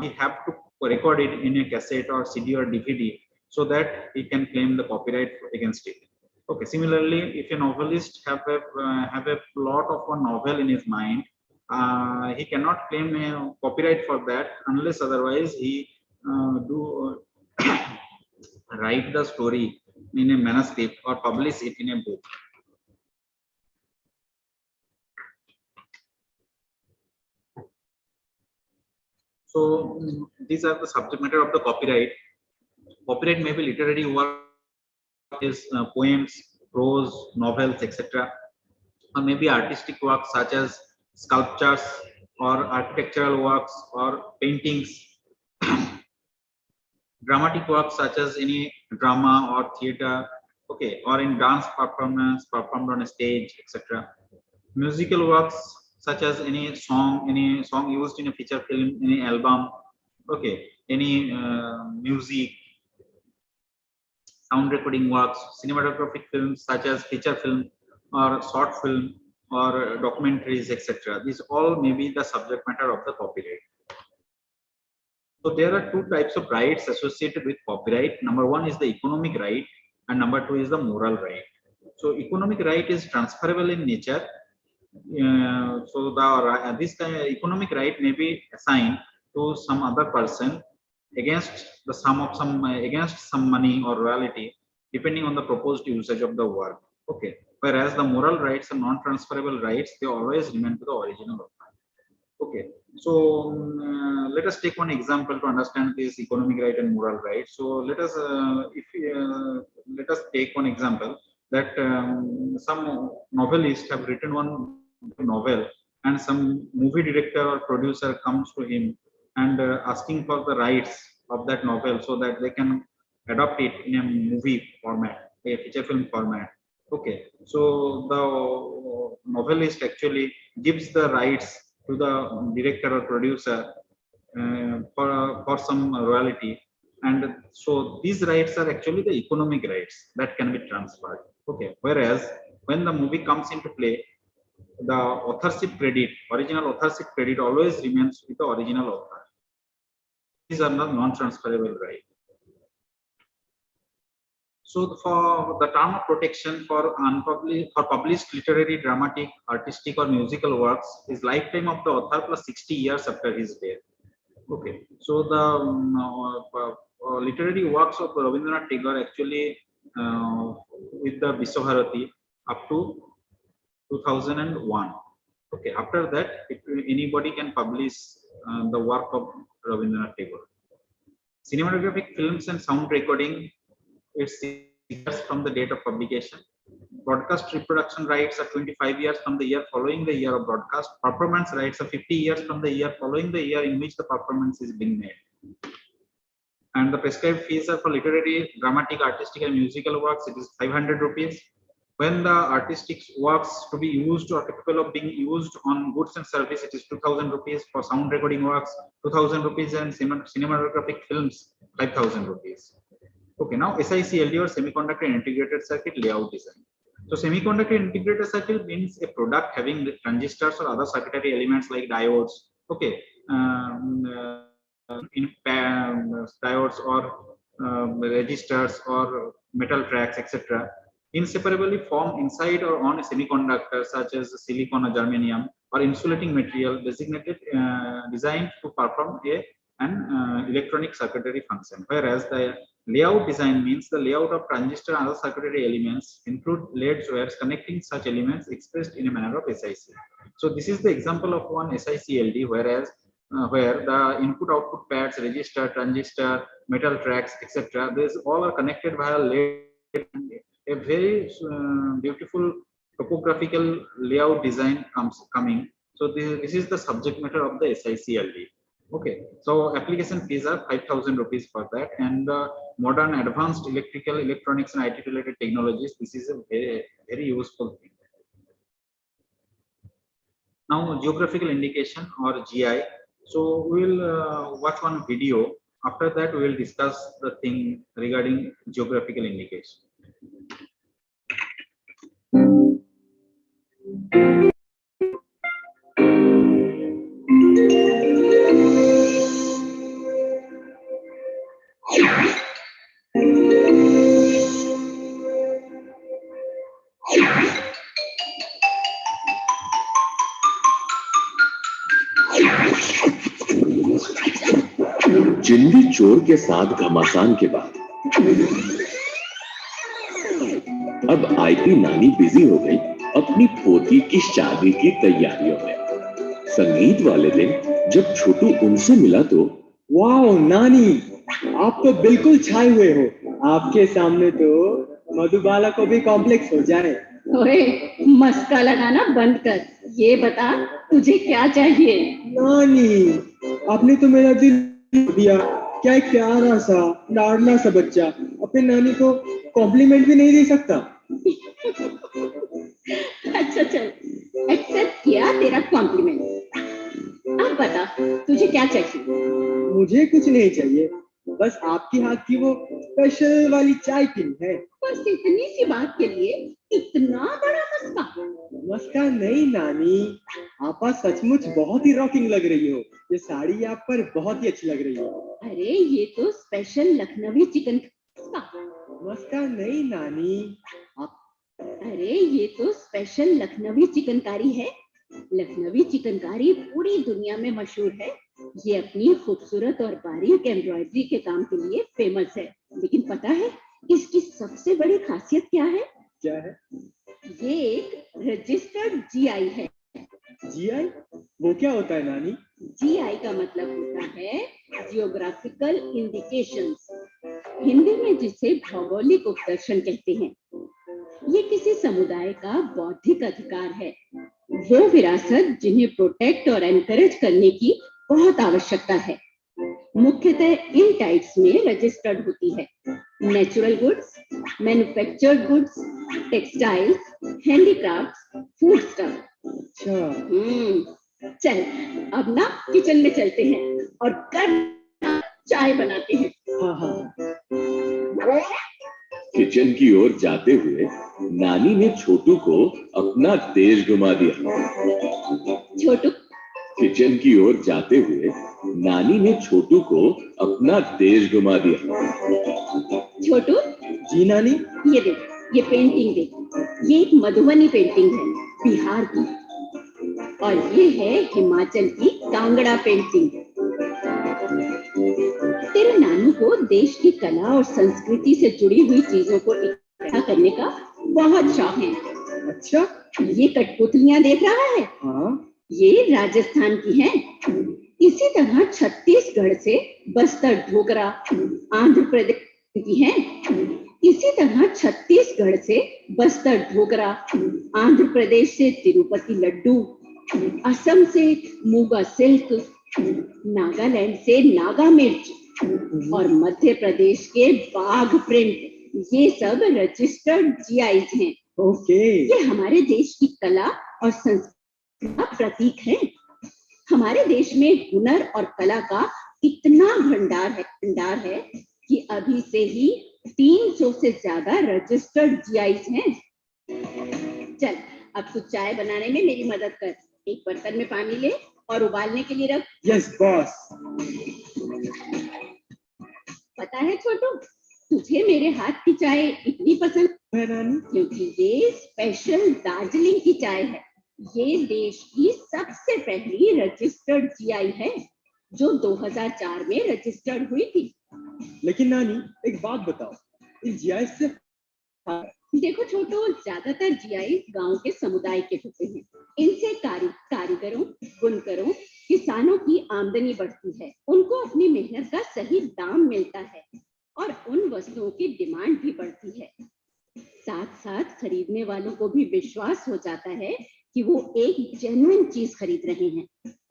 he have to record it in a cassette or CD or DVD, so that he can claim the copyright against it. Okay. Similarly, if a novelist have a plot of a novel in his mind, he cannot claim a copyright for that unless otherwise he write the story in a manuscript or publish it in a book. So these are the subject matter of the copyright. Copyright may be literary work, is poems, prose, novels, etc., or maybe artistic works such as sculptures or architectural works or paintings, dramatic works such as any drama or theater, okay, or in dance performance performed on a stage, etc. Musical works such as any song used in a feature film, any album, okay, any music, sound recording works, cinematographic films such as feature film or short film or documentaries, etc. These all may be the subject matter of the copyright. So there are two types of rights associated with copyright. Number one is the economic right, and number two is the moral right. So economic right is transferable in nature. So this kind of economic right may be assigned to some other person against the sum of some against some money or royalty, depending on the proposed usage of the work. Okay. Whereas the moral rights and non-transferable rights, they always remain to the original author. Okay, so let us take one example to understand this economic right and moral right. So let us let us take one example that some novelists have written one novel, and some movie director or producer comes to him and asking for the rights of that novel so that they can adopt it in a movie format, a feature film format. Okay, so the novelist actually gives the rights to the director or producer for some royalty, and so these rights are actually the economic rights that can be transferred. Okay, whereas when the movie comes into play, the authorship credit, original authorship credit, always remains with the original author. These are not non-transferable rights. So for the term of protection for published literary, dramatic, artistic or musical works is lifetime of the author plus 60 years after his death. Okay, so the literary works of Rabindranath Tagore actually with the Vishwabharati up to 2001. Okay, after that anybody can publish the work of Rabindranath Tagore. Cinematographic films and sound recording, it's years from the date of publication. Broadcast reproduction rights are 25 years from the year following the year of broadcast. Performance rights are 50 years from the year following the year in which the performance is being made. And the prescribed fees are for literary, dramatic, artistic and musical works, it is 500 rupees. When the artistic works to be used or capable of being used on goods and service, it is 2000 rupees. For sound recording works, 2000 rupees, and cinematographic films, 5000 rupees. Okay, now SICLD or semiconductor integrated circuit layout design. So semiconductor integrated circuit means a product having the transistors or other circuitry elements like diodes. Okay, diodes or resistors or metal tracks, etc. inseparably form inside or on a semiconductor such as silicon or germanium or insulating material designated designed to perform an electronic circuitry function. Whereas the layout design means the layout of transistor and other circuitry elements include laid wires connecting such elements expressed in a manner of SIC. So this is the example of one SICLD, whereas where the input-output pads, resistor, transistor, metal tracks, etc. These all are connected via laid. A very beautiful topographical layout design coming. So this is the subject matter of the SICLD. Okay, so application fees are 5000 rupees for that, and modern advanced electrical, electronics and IT related technologies, this is a very useful thing. Now geographical indication or GI. So we will watch one video. After that we will discuss the thing regarding geographical indication. जिंदी चोर के साथ घमासान के बाद अब IP नानी busy हो गई अपनी पोती की शादी की तैयारियों में। संगीत वाले दिन जब छोटू उनसे मिला तो वाओ नानी, आप तो बिल्कुल छाए हुए हो। आपके सामने तो मधुबाला को भी कॉम्प्लेक्स हो जाए। ओए, मस्का लगाना बंद कर। ये बता तुझे क्या चाहिए? नानी, आपने तो मेरा दिल दिया। क्या एक प्यारा सा लाडला सा बच्चा अपने नानी को कॉम्प्लीमेंट भी नहीं दे सकता? अच्छा चल, एक्सेप्ट किया तेरा कॉम्प्लीमेंट। अब बता, तुझे क्या चाहिए? मुझे कुछ नहीं चाहिए, बस आपके हाथ की वो स्पेशल वाली चाय पीनी है। बस इतनी सी बात के लिए इतना बड़ा मस्का? मस्का नहीं नानी, आपा सचमुच बहुत ही रॉकिंग लग रही हो। ये साड़ी आप पर बहुत ही अच्छी लग रही है। अरे ये तो स्पेशल लखनवी चिकन मस्का। मस्का नहीं नानी, आप अरे ये तो स्पेशल लखनवी चिकनकारी है। लखनवी चिकनकारी पूरी दुनिया में मशहूर है। ये अपनी खूबसूरत और बारीक एम्ब्रॉयडरी के काम के लिए फेमस है। लेकिन पता है इसकी सबसे बड़ी खासियत क्या है? क्या है? ये एक रजिस्टर्ड जीआई है। जीआई? वो क्या होता है नानी? जीआई का मतलब होता है जियोग्राफिकल इंडिकेशंस, हिंदी में जिसे भौगोलिक उपदर्शन कहते हैं। ये किसी समुदाय का बौद्धिक अधिकार है, वो विरासत जिन्हें प्रोटेक्ट और एनकरेज करने की बहुत आवश्यकता है। मुख्यतः इन टाइप्स में रजिस्टर्ड होती है natural goods, manufactured goods, textiles, handicrafts, food stuff. अच्छा, चल अब ना किचन में चलते हैं और गर्म चाय बनाते हैं। हाँ हाँ। किचन की ओर जाते हुए नानी ने छोटू को अपना देश घुमा दिया। छोटू, किचन की ओर जाते हुए नानी ने छोटू को अपना देश घुमा दिया। छोटू, जी नानी। ये देख, ये पेंटिंग देख, ये एक मधुबनी पेंटिंग है बिहार की, और ये है हिमाचल की कांगड़ा पेंटिंग। तेरे नानू को देश की कला और संस्कृति से जुड़ी हुई चीजों को इकट्ठा करने का बहुत शौक है। अच्छा, ये कठपुतलियां देख रहा है? हाँ। ये राजस्थान की हैं। इसी तरह छत्तीसगढ़ से बस्तर ढोकरा आंध्र प्रदेश की हैं। इसी तरह छत्तीसगढ़ से बस्तर ढोकरा, आंध्र प्रदेश से तिरुपति लड्डू, असम से मूगा सिल्क, नागालैंड से नागा मिर्च और मध्य प्रदेश के बाघ प्रिंट, ये सब रजिस्टर्ड जीआईज हैं। ओके। ये हमारे देश की कला और संस्कृति का प्रतीक है। हमारे देश में हुनर और कला का इतना भंडार है कि अभी से ही 300 से ज्यादा रजिस्टर्ड जीआईज हैं। चल अब तू चाय बनाने में मेरी मदद कर। एक बर्तन में पानी ले और उबालने के लिए रख। Yes boss. पता है छोटू, तुझे मेरे हाथ की चाय इतनी पसंद है नानी? क्योंकि ये स्पेशल दार्जिलिंग की चाय है। ये देश की सबसे पहली रजिस्टर्ड जीआई है जो 2004 में रजिस्टर्ड हुई थी। लेकिन नानी एक बात बताओ, इन जीआई से देखो छोटू, ज्यादातर जीआई गांव के समुदाय के होते हैं। इनसे कारीगरों, बुनकरों, किसानों की आमदनी बढ़ती है। उनको अपनी मेहनत का सही दाम मिलता है और उन वस्तुओं की डिमांड भी बढ़ती है। साथ साथ खरीदने वालों को भी विश्वास हो जाता है कि वो एक जेन्युइन चीज खरीद रहे हैं।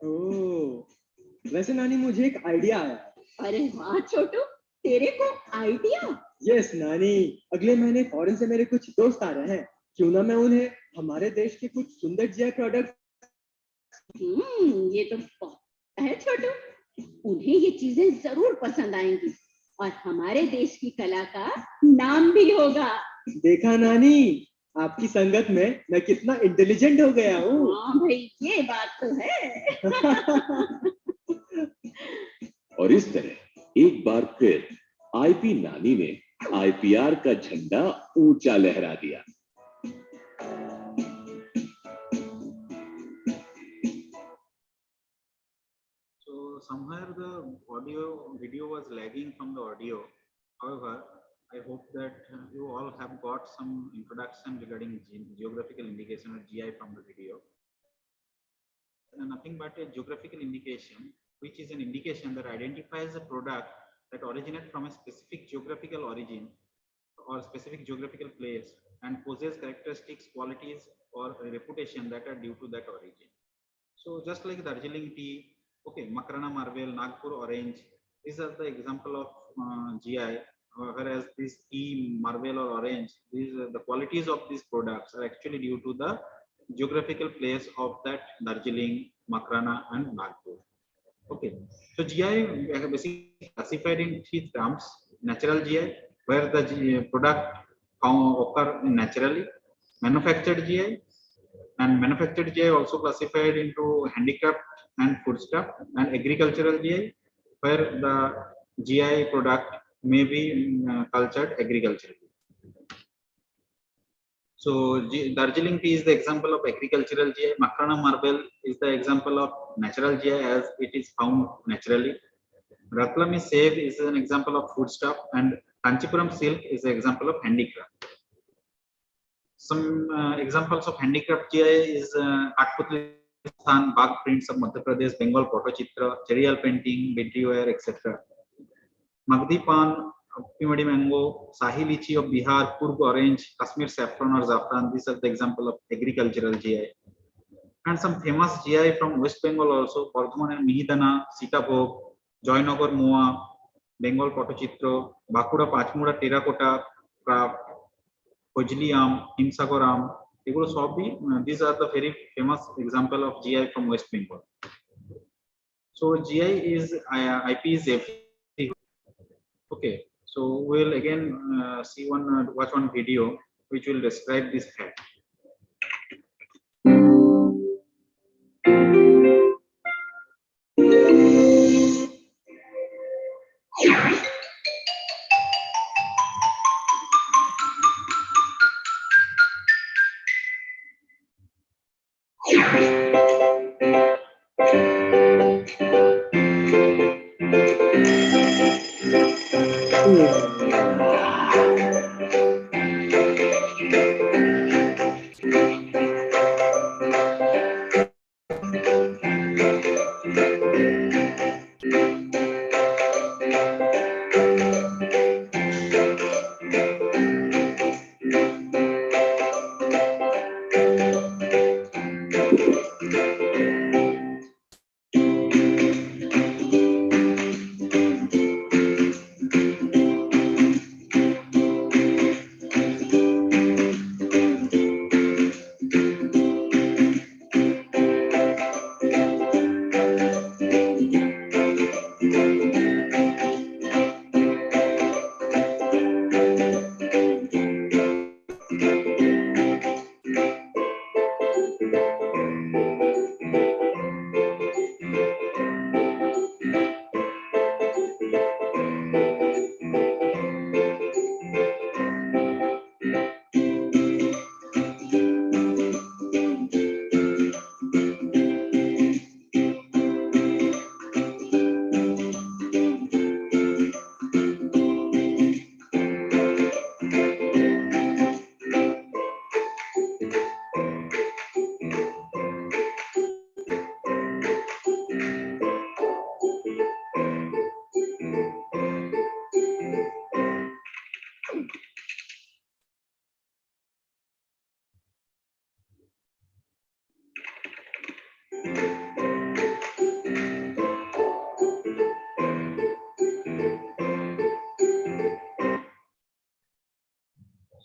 ओह, वैसे नानी मुझे एक आइडिया आया। अरे वाह छोटू, तेरे को आइडिया? यस नानी, अगले महीने फॉरेन से मेरे कुछ दोस्त आ रहे हैं। क्यों ना मैं उन्हें हमारे देश के कुछ सुंदर जीआई प्रोडक्ट। ये तो बहुत है छोटू, उन्हें ये चीजें जरूर पसंद आएंगी और हमारे देश की कला का नाम भी होगा। देखा नानी, आपकी संगत में मैं कितना इंटेलिजेंट हो गया हूँ। हाँ भाई, ये बात तो है। और इस तरह एक बार फिर आईपी नानी ने आईपीआर का झंडा ऊंचा लहरा दिया। So somewhere the video was lagging from the audio. However, I hope that you all have got some introduction regarding geographical indication or GI from the video. Nothing but a geographical indication, which is an indication that identifies a product that originates from a specific geographical origin or specific geographical place and possesses characteristics, qualities, or a reputation that are due to that origin. So just like Darjeeling tea, okay, Makrana Marvel, Nagpur orange, these are the example of GI whereas this tea, Marvel or orange, these the qualities of these products are actually due to the geographical place of that Darjeeling, Makrana, and Nagpur. Okay, so GI we have basically classified in three terms: natural GI, where the product occur naturally; manufactured GI, and manufactured GI also classified into handicraft and foodstuff; and agricultural GI, where the GI product may be cultured agriculturally. So Darjeeling tea is the example of agricultural GI. Makrana Marble is the example of natural GI as it is found naturally. Ratlam Save is an example of foodstuff, and Kanchipuram silk is an example of handicraft. Some examples of handicraft GI is Katputli Rajasthan, Bagh prints of Madhya Pradesh, Bengal Potachitra, Cherial painting, Betri ware, etc. Magdi Pan, Pimadi mango, Sahi Lichi of Bihar, Kurg orange, Kashmir saffron or Zafran. These are the example of agricultural GI. And some famous GI from West Bengal also: Bardhaman and Mihidana, Sitapok, Joynagar Moa, Bengal Potachitra, Bakura Pachmura terracotta craft, Kojli Am, Himsagar Am. These are the very famous example of GI from West Bengal. So GI is IP is every. Okay, so we'll again watch one video which will describe this fact.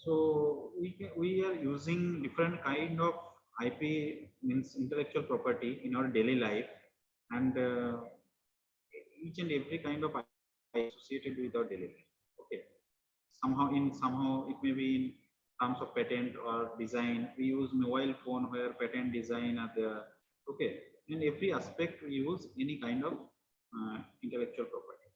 So we are using different kind of IP, means intellectual property, in our daily life, and each and every kind of IP associated with our daily life. Okay, somehow it may be in terms of patent or design. We use mobile phone where patent, design are there. Okay, in every aspect we use any kind of intellectual property.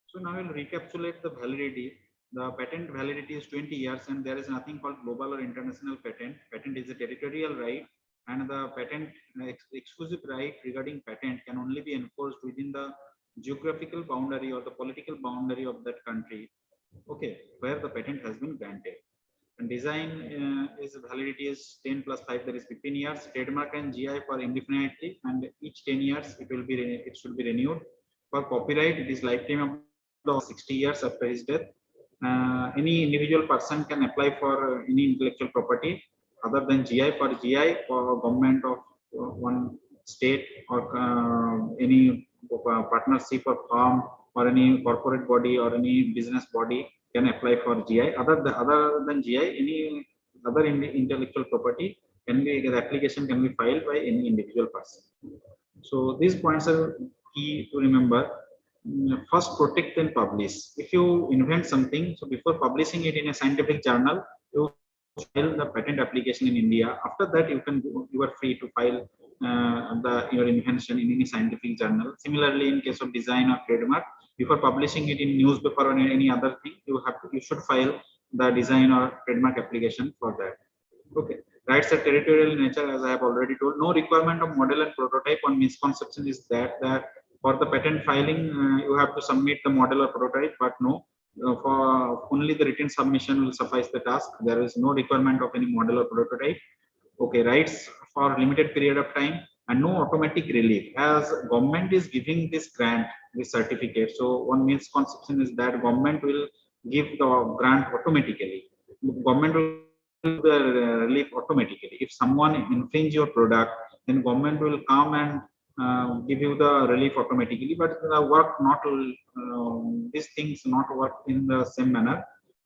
So now we'll recapitulate the validity. The patent validity is 20 years, and there is nothing called global or international patent. Patent is a territorial right, and the patent exclusive right regarding patent can only be enforced within the geographical boundary or the political boundary of that country. Okay, where the patent has been granted. And design is validity is 10 plus 5, that is 15 years. Trademark and GI for indefinitely, and each 10 years it should be renewed. For copyright, it is lifetime of 60 years after his death. Any individual person can apply for any intellectual property other than GI. For GI, for government of one state or any partnership or firm or any corporate body or any business body can apply for GI. Other than GI, any other intellectual property can be, the application can be filed by any individual person. So these points are key to remember. First, protect and publish. If you invent something, so before publishing it in a scientific journal, you file the patent application in India. After that, you are free to file your invention in any scientific journal. Similarly, in case of design or trademark, before publishing it in newspaper or any other thing, you should file the design or trademark application for that. Okay. Rights are territorial in nature, as I have already told. No requirement of model and prototype. One misconception is that for the patent filing, you have to submit the model or prototype, but no, for only the written submission will suffice the task. There is no requirement of any model or prototype. Okay, rights for limited period of time and no automatic relief, as government is giving this grant, this certificate. So one misconception is that government will give the grant automatically. Government will give the relief automatically. If someone infringe your product, then government will come and give you the relief automatically, but the work not these things not work in the same manner.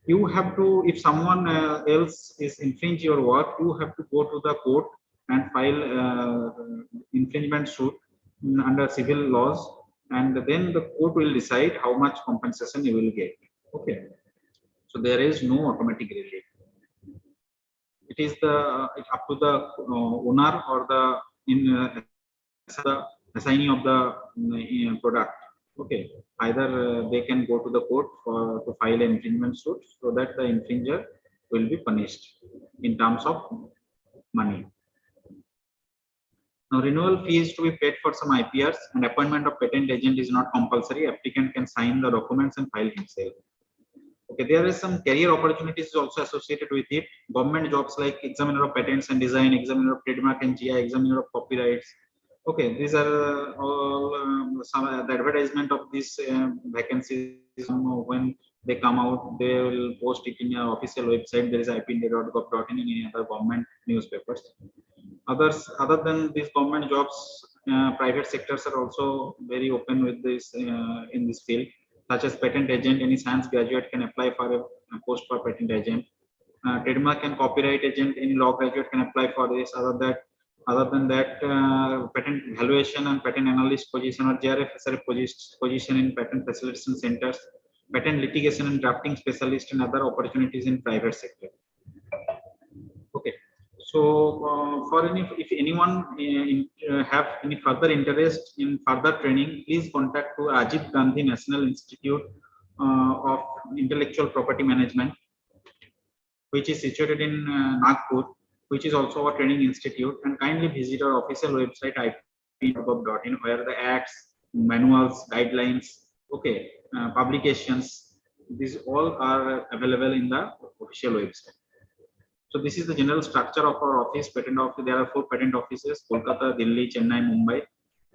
You have to, if someone else is infringe your work, you have to go to the court and file infringement suit under civil laws, and then the court will decide how much compensation you will get. Okay, so there is no automatic relief. It is up to the owner or the assignee of the product. Okay, either they can go to the court to file an infringement suit, so that the infringer will be punished in terms of money. Now, renewal fee is to be paid for some IPRs, and appointment of patent agent is not compulsory. Applicant can sign the documents and file himself. Okay, there is some career opportunities also associated with it. Government jobs like examiner of patents and design, examiner of trademark and GI, examiner of copyrights. Okay, these are all some the advertisement of these vacancies. When they come out, they will post it in your official website. There is ipindia.gov.in and any other government newspapers. Other than these government jobs, private sectors are also very open with this in this field, such as patent agent. Any science graduate can apply for a post for patent agent. Trademark and copyright agent, any law graduate can apply for this. Other than that, patent evaluation and patent analyst position or JRF position in patent facilitation centers, patent litigation and drafting specialist, and other opportunities in private sector. Okay, so if anyone have any further interest in further training, please contact to Rajiv Gandhi National Institute of Intellectual Property Management, which is situated in Nagpur, which is also a training institute, and kindly visit our official website ipindia.gov.in, where the acts, manuals, guidelines, okay, publications, these all are available in the official website. So this is the general structure of our office. Patent office, there are 4 patent offices: Kolkata, Delhi, Chennai, Mumbai.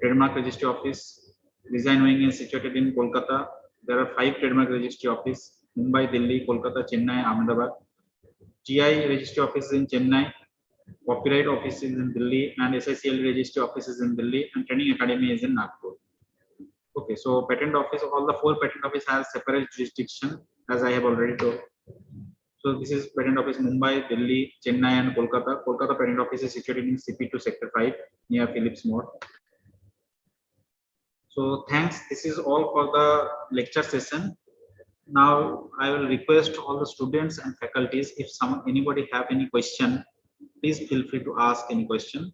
Trademark registry office, design wing is situated in Kolkata. There are 5 trademark registry office: Mumbai, Delhi, Kolkata, Chennai, Ahmedabad. GI registry office in Chennai, copyright office is in Delhi, and SICL registry office is in Delhi, and training academy is in Nagpur. Okay, so patent office, all the 4 patent office has separate jurisdiction, as I have already told. So this is patent office Mumbai, Delhi, Chennai, and Kolkata. Kolkata patent office is situated in CP2 Sector 5 near Phillips Moore. So thanks. This is all for the lecture session. Now I will request all the students and faculties, if anybody have any question, please feel free to ask any question.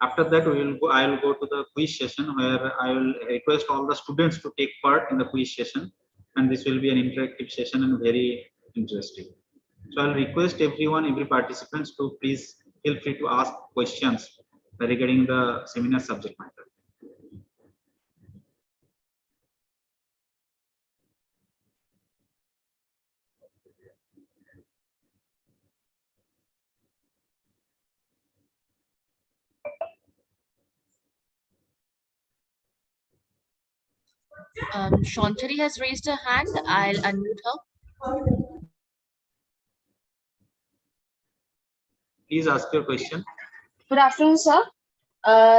After that, I will go to the quiz session, where I will request all the students to take part in the quiz session, and this will be an interactive session and very interesting. So I'll request every participants to please feel free to ask questions regarding the seminar subject matter. Shantari has raised her hand. I'll unmute her. Please ask your question. Good afternoon, sir.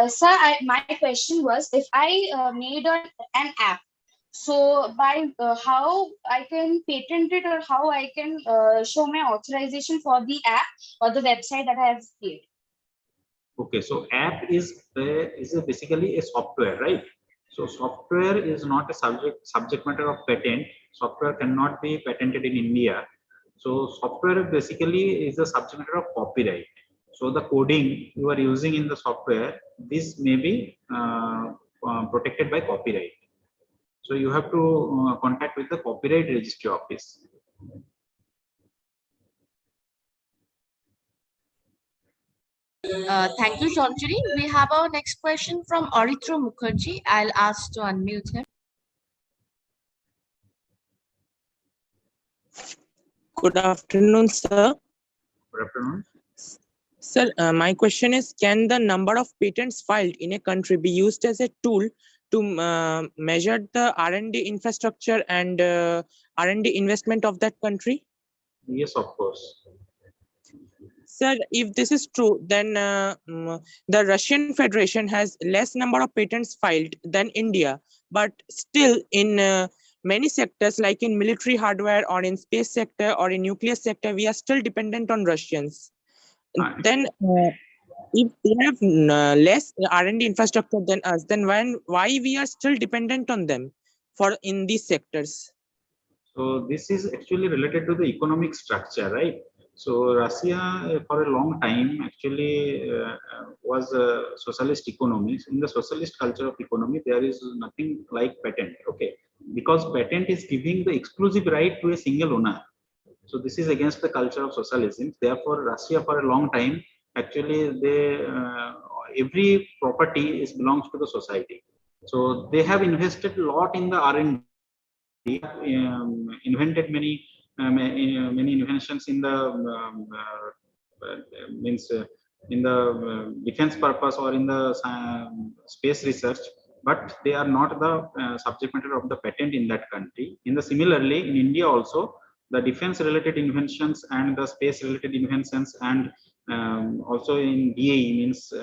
Sir, my question was, if I made an app So by how I can patent it, or how I can show my authorization for the app or the website that I have created. Okay, so app is basically a software, right? So software is not a subject matter of patent. Software cannot be patented in India. So software basically is the subject matter of copyright. So the coding you are using in the software, this may be protected by copyright. So you have to contact with the copyright registry office. Thank you, Chonchiri. We have our next question from Aritro Mukherjee. I'll ask to unmute him. Good afternoon, sir. Good afternoon. Sir, my question is, can the number of patents filed in a country be used as a tool to measure the R&D infrastructure and R&D investment of that country? Yes, of course. Sir, if this is true, then the Russian Federation has less number of patents filed than India, but still in many sectors, like in military hardware or in space sector or in nuclear sector, we are still dependent on Russians. Then if they have less R&D infrastructure than us, then why we are still dependent on them for in these sectors? So this is actually related to the economic structure, right? So Russia for a long time actually was a socialist economy. In the socialist culture of economy, there is nothing like patent, okay? Because patent is giving the exclusive right to a single owner. So this is against the culture of socialism. Therefore, Russia for a long time, actually every property belongs to the society. So they have invested a lot in the R&D. Invented many inventions in the in the defense purpose or in the space research, but they are not the subject matter of the patent in that country. Similarly, in India also, the defense related inventions and the space related inventions and also in DAE means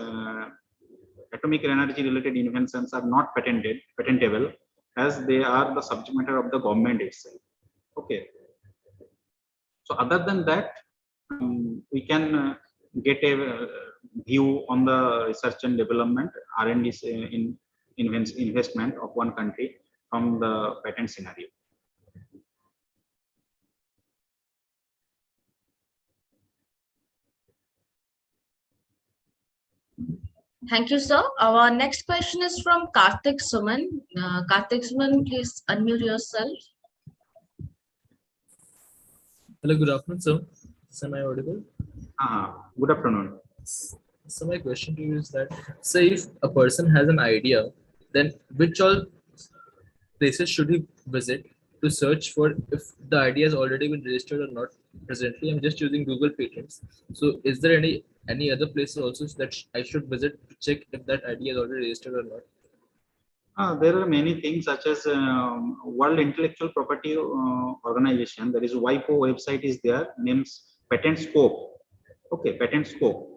atomic energy related inventions are not patentable, as they are the subject matter of the government itself. Okay. So other than that, we can get a view on the research and development R&D in investment of one country from the patent scenario. Thank you, sir. Our next question is from Karthik Suman. Karthik Suman, please unmute yourself. Hello, good afternoon, sir. Am I audible? Good afternoon. So my question to you is that, say if a person has an idea, then which all places should he visit to search for if the idea has already been registered or not? Presently, I'm just using Google Patents. So is there any other places also that I should visit to check if that idea is already registered or not? There are many things such as World Intellectual Property Organization. There is WIPO website is there, names Patent Scope. Okay, Patent Scope.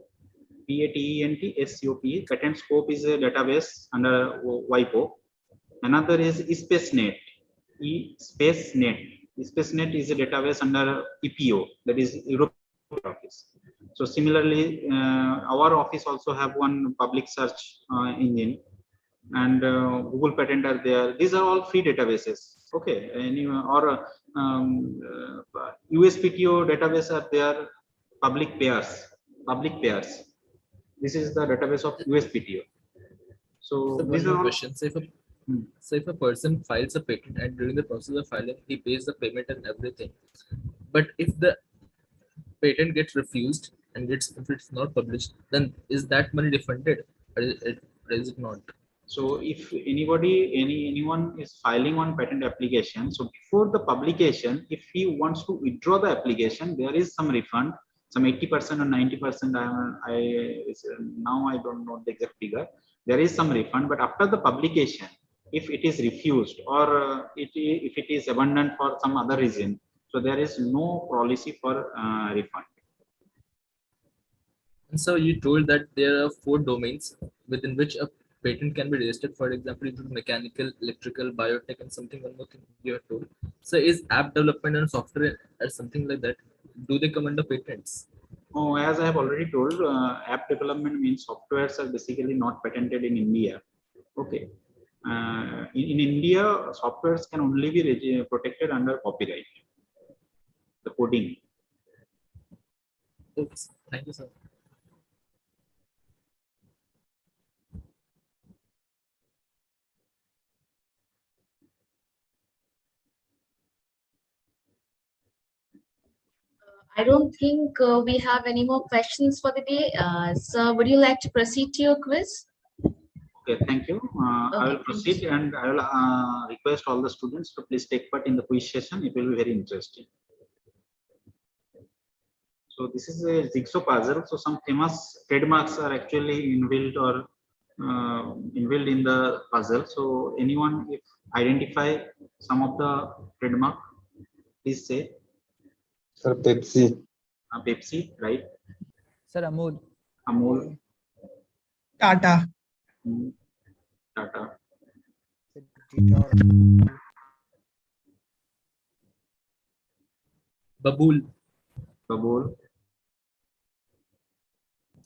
PATENTSCOP. Patent Scope is a database under WIPO. Another is eSpaceNet. eSpaceNet is a database under EPO, that is European Office. So similarly, our office also have one public search engine, and Google Patent are there. These are all free databases. Okay, or USPTO database are there. Public pairs. This is the database of USPTO. So these are all questions. So if a person files a patent and during the process of filing, he pays the payment and everything, but if the patent gets refused and if it's not published, then is that money refunded or is it not? So if anyone is filing on patent application, so before the publication, if he wants to withdraw the application, there is some refund, some 80% or 90%. Now I don't know the exact figure. There is some refund, but after the publication, if it is refused or if it is abandoned for some other reason, so there is no policy for refund. And so you told that there are 4 domains within which a patent can be registered, for example, into mechanical, electrical, biotech, and something one more thing you have told. So is app development and software or something like that? Do they come under patents? Oh, as I have already told, app development means softwares are basically not patented in India. Okay. In India, softwares can only be protected under copyright. The coding. Okay, thank you, sir. I don't think we have any more questions for the day. Sir, would you like to proceed to your quiz? Okay, thank you. I will proceed and I will request all the students to please take part in the quiz session. It will be very interesting. So this is a jigsaw puzzle. So some famous trademarks are actually inbuilt or inbuilt in the puzzle. So anyone if identify some of the trademark, please say. Sir, Pepsi. Pepsi, right? Sir, Amul. Amul. Tata. Tata. Babool. Babool.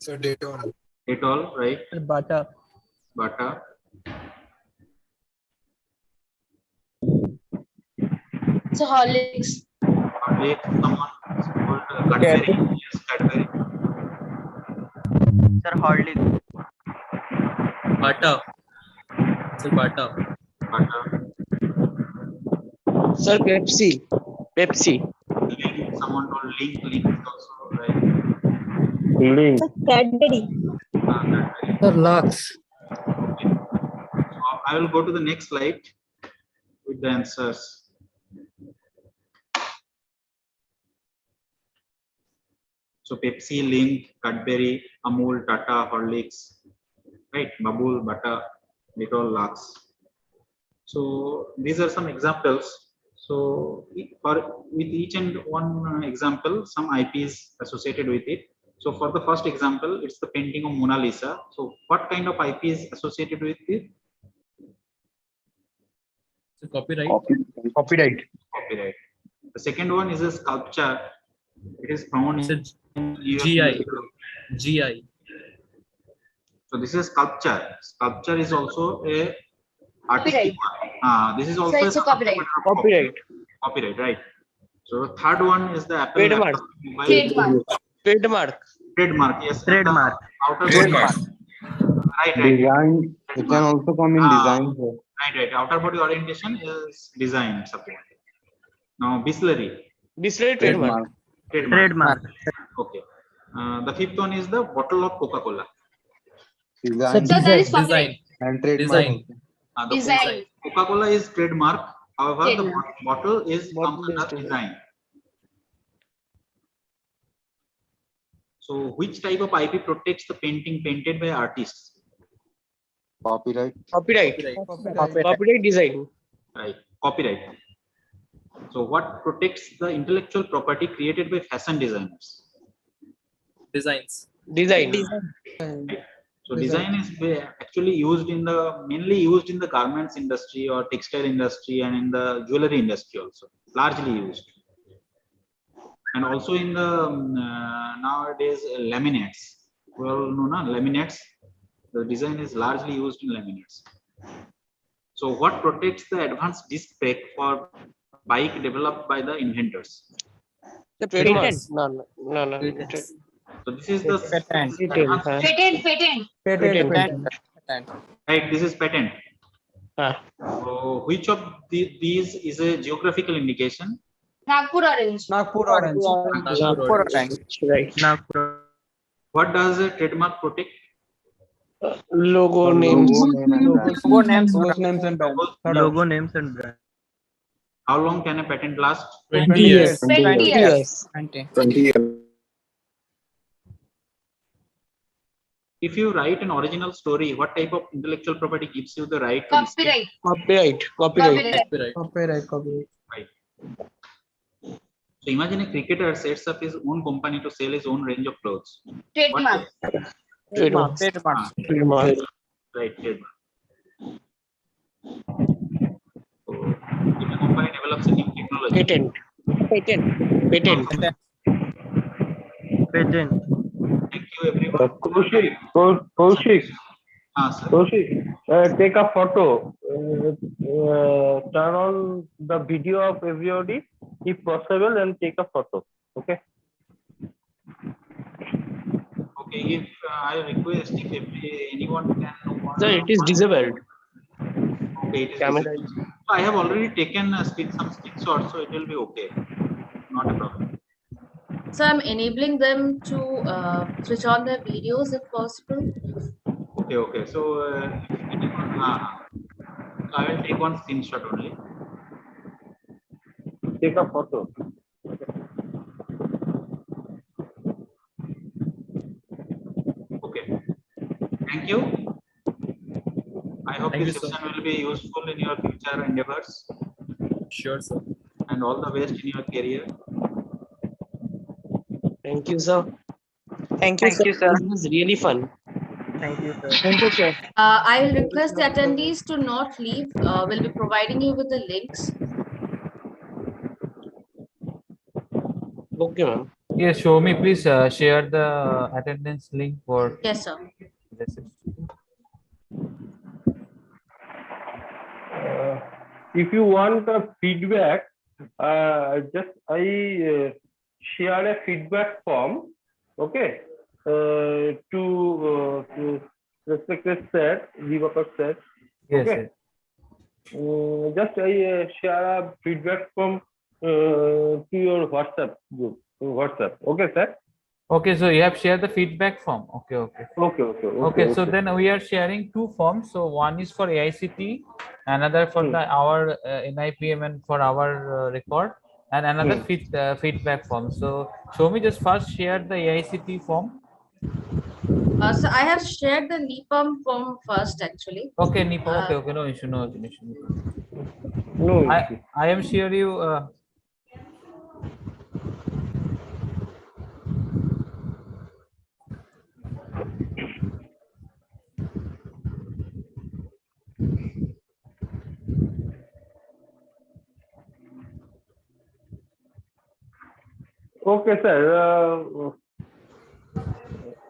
Sir, Dettol. Dettol, right? Sir, Bata. Bata. So Horlicks. Horlicks, someone is called Cadbury. Yes, Cadbury. Sir, Horlicks. Bata. Sir, Bata. Bata. Sir, Pepsi. Pepsi. Link, someone told Link. Link is also right. Link. Cadbury. Cadbury. Sir, Lux. Okay. So I will go to the next slide with the answers. So Pepsi, Link, Cadbury, Amul, Tata, Horlicks, right? Babool, Bata, Dettol, Lux. So these are some examples. So with each and one example, some IP is associated with it. So for the first example, it's the painting of Mona Lisa. So what kind of IP is associated with it? So copyright. Copyright. Copyright. The second one is a sculpture. It is found in GI. GI. So this is sculpture. Sculpture is also a artistic one. This is also So it's a copyright. Copyright. Copyright, right? So third one is the Apple Trademark. laptop Trademark. Trademark. Trademark, yes. Trademark. Outer Trademark. body. Right. Design. It can also come in design. Sir. Right. Outer body orientation is design support. Now, Bisleri. Bisleri trademark. Trademark. Okay. The fifth one is the bottle of Coca-Cola. Design. So that is Design. copyright. And trademark. Design. The Design. Coca-Cola is trademark. However, the Trademark. bottle is Bottle is under design. So, which type of IP protects the painting painted by artists? Copyright. Copyright. Copyright design. Right. Copyright. So, what protects the intellectual property created by fashion designers? Designs. Design. So, design is actually used in the mainly used in the garments industry or textile industry and in the jewelry industry also, largely used. And also in the nowadays laminates. We all know na, laminates. The design is largely used in laminates. So what protects the advanced disc brake for bike developed by the inventors? The trademark. Patents. No. Patents. So this is the Patent. advanced- Patent. right. This is patent. Ah. So which of these is a geographical indication? Nagpur Orange. Nagpur Orange. Nagpur Orange. Right. Nagpur. What does a trademark protect? Logo names. Logo names. names and brands. Logo names and brand. How long can a patent last? 20 years. 20 years. 20 years. If you write an original story, what type of intellectual property gives you the right to Copyright. Copyright. Copyright. Copyright. Right. So imagine a cricketer sets up his own company to sell his own range of clothes. Trademark. Trademark. Trademark. Trademark. Right. Trademark. So, if a company develops a new technology. Patent. Patent. Patent. Thank you, everyone. Kaushik, Sir. Kaushik, take a photo. Turn on the video of everybody, if possible, and take a photo. Okay. Okay, if I request if anyone can. Sir, it is disabled. Okay, it is Camera. disabled. So I have already taken some screenshots, so it will be okay. Not a problem. So I'm enabling them to switch on their videos if possible. Okay. So if anyone, I will take one screenshot only. Take a photo. Okay. Thank you. I hope Thank this you, sir. session will be useful in your future endeavors. Sure, sir. And all the best in your career. Thank you, sir. Thank you, sir. This was really fun. Thank you, sir. Thank you, sir. I will request the attendees to not leave. We'll be providing you with the links. Okay, ma'am. Yes, show me, please share the attendance link for Yes, sir. this. If you want a feedback, just I share a feedback form, okay, to respected sir, Divakar sir. Yes, Okay. yes. Just I share a feedback form to your WhatsApp group. WhatsApp. Okay, sir. Okay, so you have shared the feedback form. Okay. Okay, so then we are sharing two forms. So one is for AICT, another for our NIPM and for our record, and another feedback form. So show me, just first share the AICT form. So I have shared the NEPAM form first, actually. Okay, NEPAM. Okay, no issue. No I issue. am sure you. Okay, sir.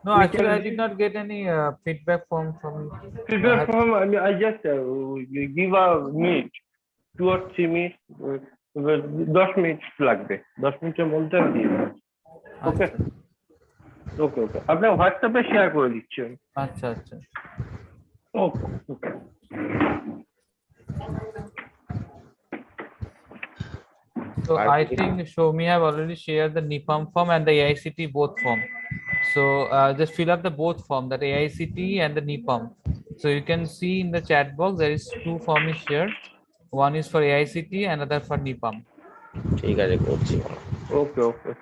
No, we actually, can- I did not get any feedback form from you. Feedback form, I just give a minute, 2 or 3 minutes, 10 minute লাগবে, 10 মিনিটের মধ্যে আমি দিয়ে দেবো। ওকে ওকে ওকে, আপনার হোয়াটসঅ্যাপে share করে দিচ্ছি আমি। আচ্ছা। ওকে ওকে। So I think Shomi have already shared the NIPAM form and the AICT both form. So just fill up the both form, that AICT and the NIPAM. So you can see in the chat box there is two form is shared. One is for AICT, another for NIPAM. ঠিক আছে, করছি। ওকে ওকে।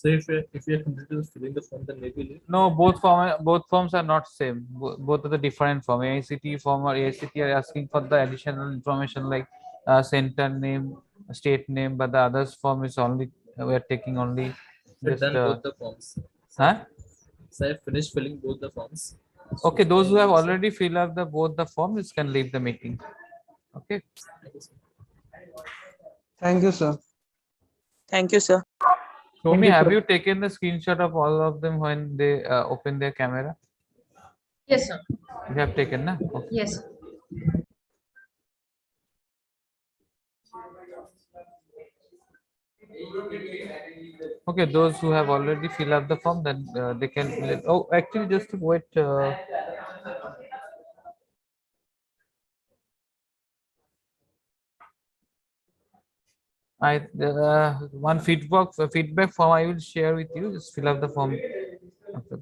So if we are completely filling the form, then maybe leave. No, both forms are not same. Both are the different form. AICT form or AICT are asking for the additional information like center name, state name, but the others form is only we are taking only I've just. done both the forms. Huh? So I finished filling both the forms. Okay, those who have already filled up the both the forms can leave the meeting. Okay. Thank you, sir. Thank you, sir. Shomi, have you taken the screenshot of all of them when they open their camera? Yes, sir. You have taken, na? Okay. Yes. Sir. Okay, those who have already filled up the form, then they can. Oh, actually, just to wait. One feedback form I will share with you. Just fill up the form. Okay.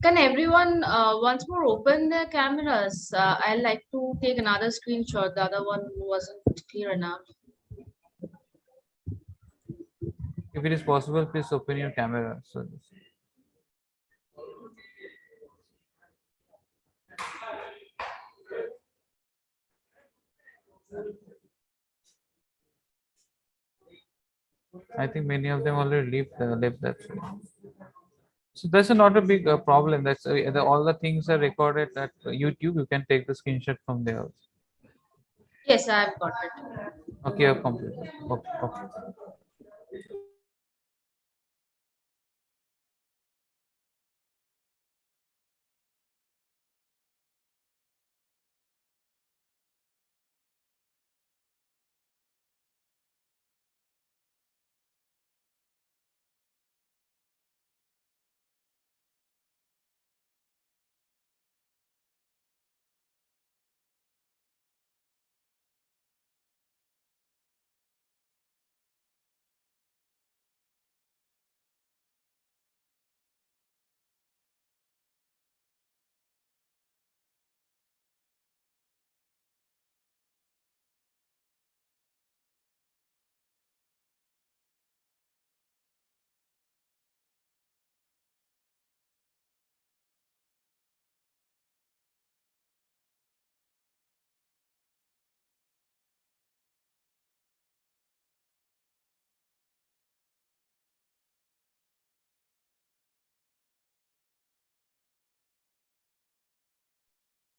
Can everyone once more open their cameras? I'd like to take another screenshot. The other one wasn't clear enough. If it is possible, please open your camera. So. I think many of them already left that. So that's not a big problem. That's all the things are recorded at YouTube. You can take the screenshot from there. Yes, I've got it. Okay, I've completed. Okay, okay.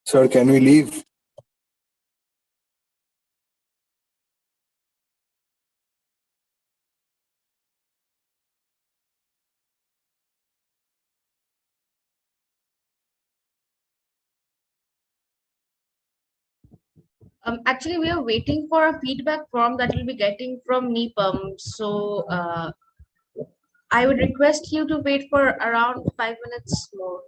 Sir, can we leave? Actually, we are waiting for a feedback form that we'll be getting from NEPM. So I would request you to wait for around 5 minutes more.